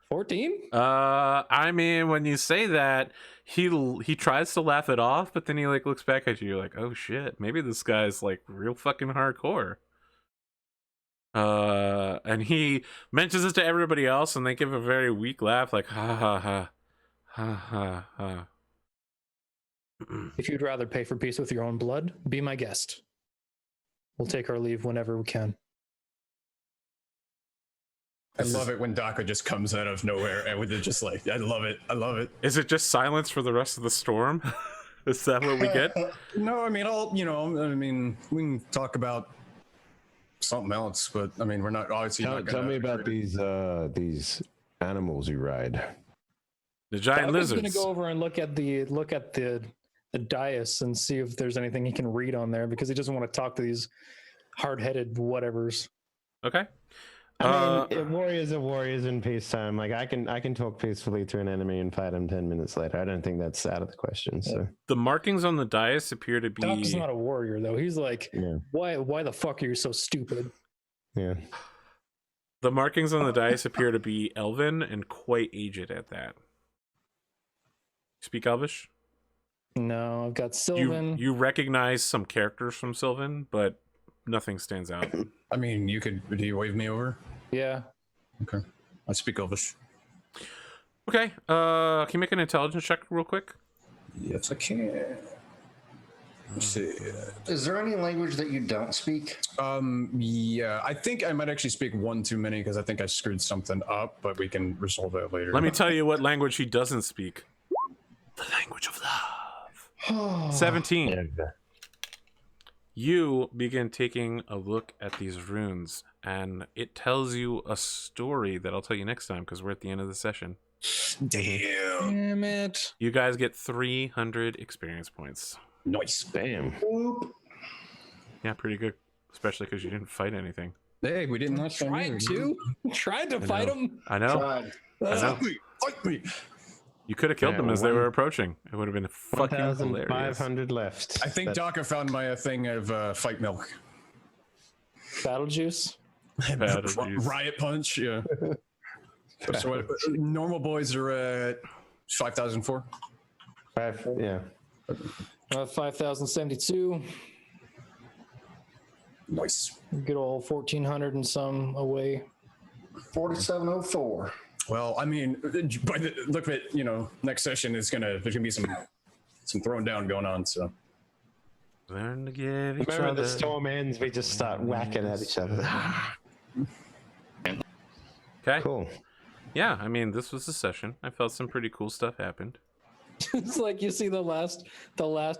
14? I mean, when you say that, he tries to laugh it off, but then he like looks back at you, you're like, oh shit, maybe this guy's like real fucking hardcore. And he mentions it to everybody else, and they give a very weak laugh, like ha ha ha, ha ha ha. If you'd rather pay for peace with your own blood, be my guest. We'll take our leave whenever we can. I love it when Daka just comes out of nowhere and with it just like, I love it. I love it. Is it just silence for the rest of the storm? Is that what we get? No, I mean, we can talk about something else, but I mean, we're not obviously. Tell me about these animals you ride. The giant lizards. He's gonna go over and look at the dais and see if there's anything he can read on there, because he doesn't want to talk to these hard-headed whatevers. Okay. I mean, warriors are warriors in peacetime. Like I can talk peacefully to an enemy and fight him 10 minutes later. I don't think that's out of the question. So the markings on the dais appear to be. Doc's not a warrior though. He's like, why the fuck are you so stupid? Yeah. The markings on the dais appear to be elven and quite aged at that. Speak Elvish? No, I've got Sylvan. You recognize some characters from Sylvan, but nothing stands out. I mean, do you wave me over? Yeah. Okay. I speak Elvish. Okay. Can you make an intelligence check real quick? Yes, I can. Let's see. Is there any language that you don't speak? Yeah, I think I might actually speak one too many because I think I screwed something up, but we can resolve that later. Let me tell you what language he doesn't speak. The language of love. 17. Yeah. You begin taking a look at these runes, and it tells you a story that I'll tell you next time because we're at the end of the session. Damn it. You guys get 300 experience points. Nice. Bam. Yeah, pretty good, especially because you didn't fight anything. Hey, we didn't last time. Tried to fight him. I know. Tried. Fight me. You could have killed them as they were approaching. It would have been fucking hilarious. 500 left. I think Daka found my thing of fight milk. Battle juice. Battle juice. Riot punch, yeah. So what, normal boys are at 5,004. Yeah. 5,072. Nice. Good old 1,400 and some away. 4704. Well, I mean, look at next session there's gonna be some throwing down going on. So learn to give each Remember, other. the storm ends, we just start whacking at each other. Okay. Cool. Yeah, I mean, this was the session. I felt some pretty cool stuff happened. It's like you see the last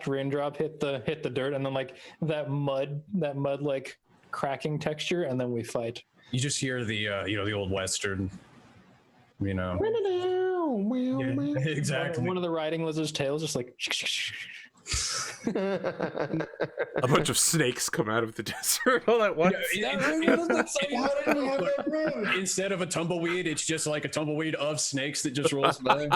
raindrop hit the dirt, and then like that mud like cracking texture, and then we fight. You just hear the the old western, Yeah, exactly. One of the riding lizard's tails just like A bunch of snakes come out of the desert all at once. Instead of a tumbleweed, it's just like a tumbleweed of snakes that just rolls by.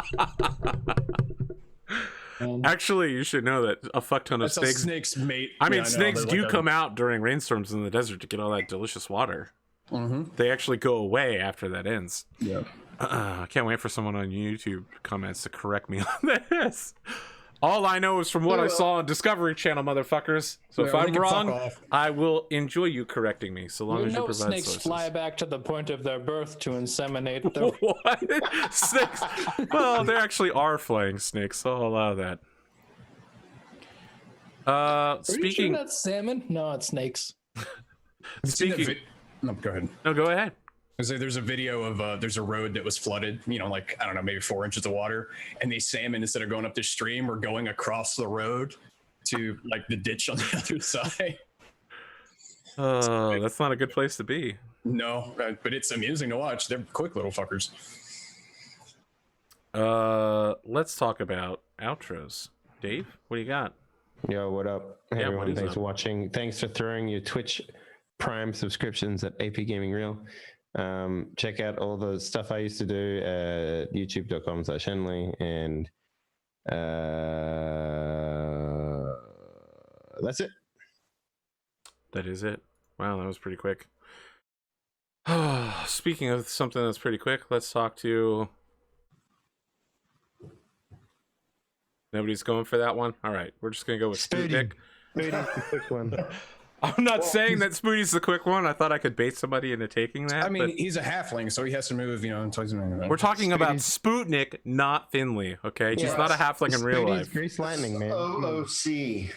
Actually, you should know that a fuck ton of That's snakes. Snakes mate. I mean, Yeah, snakes they're do like come out during rainstorms in the desert to get all that delicious water. Mm-hmm. They actually go away after that ends. Yeah. I can't wait for someone on YouTube comments to correct me on this. All I know is from what I saw on Discovery Channel, motherfuckers. So if Yeah, I'm wrong, I will enjoy you correcting me, so long as you provide snakes sources. fly back to the point of their birth to inseminate them. What? Snakes? Well, there actually are flying snakes, so I'll allow that. Are you Speaking, sure that's salmon? No, it's snakes. speaking. No, go ahead. No, go ahead. There's a video of there's a road that was flooded, like, I don't know, maybe 4 inches of water, and these salmon, instead of going up the stream, were going across the road to like the ditch on the other side. Oh, that's not a good place to be. No, but it's amusing to watch. They're quick little fuckers. Let's talk about outros. Dave, what do you got? Yo, what up? Hey, Yeah, everyone. what is Thanks up? for watching. Thanks for throwing your Twitch Prime subscriptions at APGamingREAL. Check out all the stuff I used to do at youtube.com/Henley. And that's it. That is it. Wow, that was pretty quick. Speaking of something that's pretty quick, let's talk to... Nobody's going for that one? All right, we're just going to go with Spootnik. Spoody's the quick one. I'm not saying that Spoody's the quick one. I thought I could bait somebody into taking that. I mean, but he's a halfling, so he has to move, twice a minute. we're talking about Spootnik, not Finley, okay? She's Yes. not a halfling in real Spoody's life. Grease Lightning, man. OOC.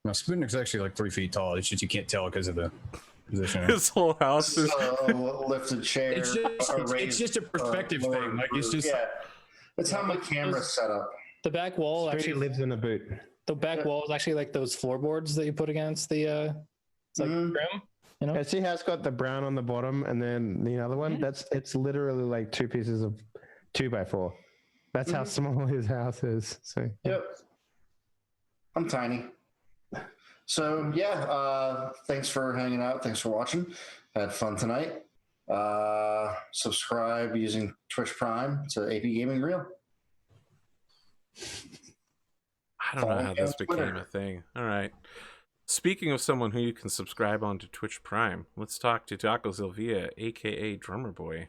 No, Spootnik's actually like 3 feet tall. It's just you can't tell because of the position. His whole house is... Lifted chair. It's just a perspective thing. Like, it's just... Yeah. That's how my camera's set up. The back wall Spoody actually lives in a boot. the back wall is actually like those floorboards that you put against the it's like trim, Yeah, see how it's got the brown on the bottom, and then the other one. It's literally like 2 pieces of 2x4. That's how small his house is. So Yep. I'm tiny. So yeah, thanks for hanging out. Thanks for watching. Had fun tonight. Subscribe using Twitch Prime to APGamingREAL. I don't know how this became a thing. All right. Speaking of someone who you can subscribe on to Twitch Prime, let's talk to Taco Sylvia, aka Drumurboy.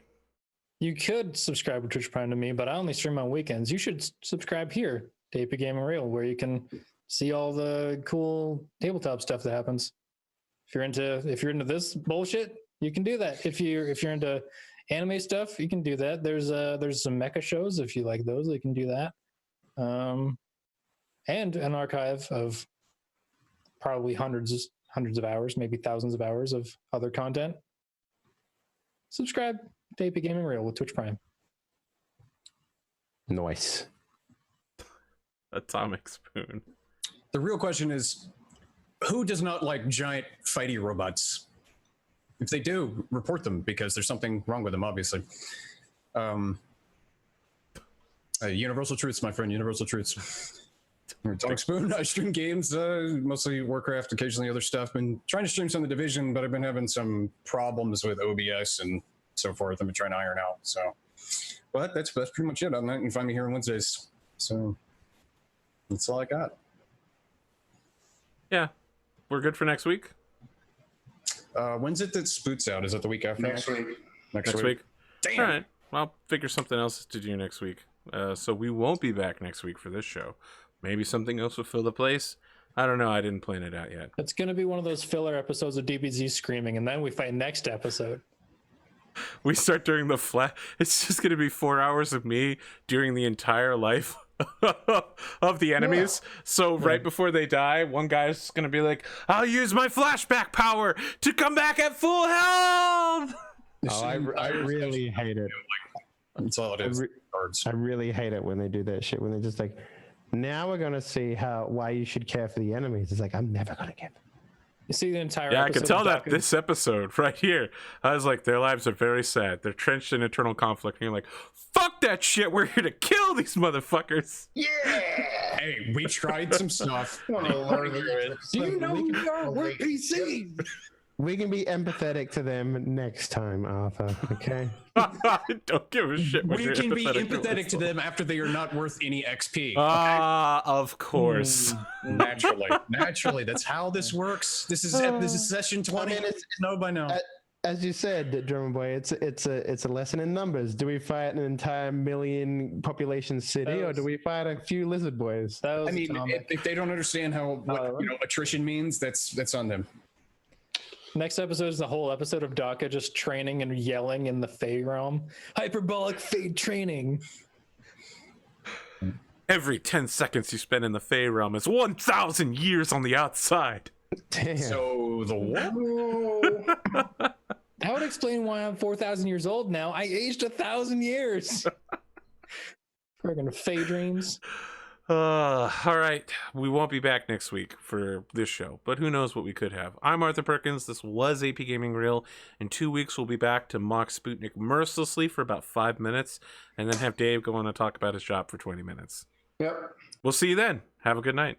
You could subscribe to Twitch Prime to me, but I only stream on weekends. You should subscribe here to APGamingREAL, where you can see all the cool tabletop stuff that happens. If you're into this bullshit, you can do that. If you're into anime stuff, you can do that. There's some mecha shows if you like those. You can do that. And an archive of probably hundreds of hours, maybe thousands of hours of other content. Subscribe to APGamingREAL with Twitch Prime. nice. Atomikspoon. The real question is, who does not like giant fighty robots? If they do, report them, because there's something wrong with them, obviously. Universal truths, my friend, universal truths. Atomikspoon, I stream games, mostly Warcraft, occasionally other stuff. Been trying to stream some of the Division, but I've been having some problems with OBS and so forth. I've been trying to iron out. So, but that's pretty much it on that. You can find me here on Wednesdays. So that's all I got. Yeah. We're good for next week? When's it that Spoots out? Is it the week after Next week. Next week? Damn. All right. Well, I'll figure something else to do next week. So we won't be back next week for this show. Maybe something else will fill the place. I don't know. I didn't plan it out yet. It's going to be one of those filler episodes of DBZ screaming, and then we fight next episode. We start during the flat. It's just going to be 4 hours of me during the entire life of the enemies. So right before they die, one guy's gonna be like, "I'll use my flashback power to come back at full health." Oh, I really hate it. That's all it is. I really hate it when they do that shit. When they're just like, now we're gonna see why you should care for the enemies. It's like, I'm never gonna give. You see the entire. Yeah, I episode can tell of that Doku- this episode right here. I was like, their lives are very sad. They're trenched in internal conflict. And you're like, fuck that shit. We're here to kill these motherfuckers. Yeah. Hey, we tried some stuff. Do you know who we are? We're PC. We can be empathetic to them next time, Arthur. Okay. Don't give a shit. when We you're can be empathetic to them. them after they are not worth any XP. Ah, of course. Naturally, that's how this works. This is session 20. I mean, it's- know by now. As you said, Drumurboy, it's a lesson in numbers. Do we fight an entire million population city, or do we fight a few lizard boys? That was I mean, Atomic. if they don't understand what attrition means, that's on them. Next episode is the whole episode of Daka just training and yelling in the Fey realm. Hyperbolic Fade training. Every 10 seconds you spend in the Fey realm is 1,000 years on the outside. Damn. So the what? That would explain why I'm 4,000 years old now. I aged 1,000 years. Friggin' Fey dreams. All right. We won't be back next week for this show, but who knows what we could have. I'm Arthur Perkins. This was AP Gaming Real. In 2 weeks, we'll be back to mock Spootnik mercilessly for about 5 minutes, and then have Dave go on and talk about his job for 20 minutes. Yep. We'll see you then. Have a good night.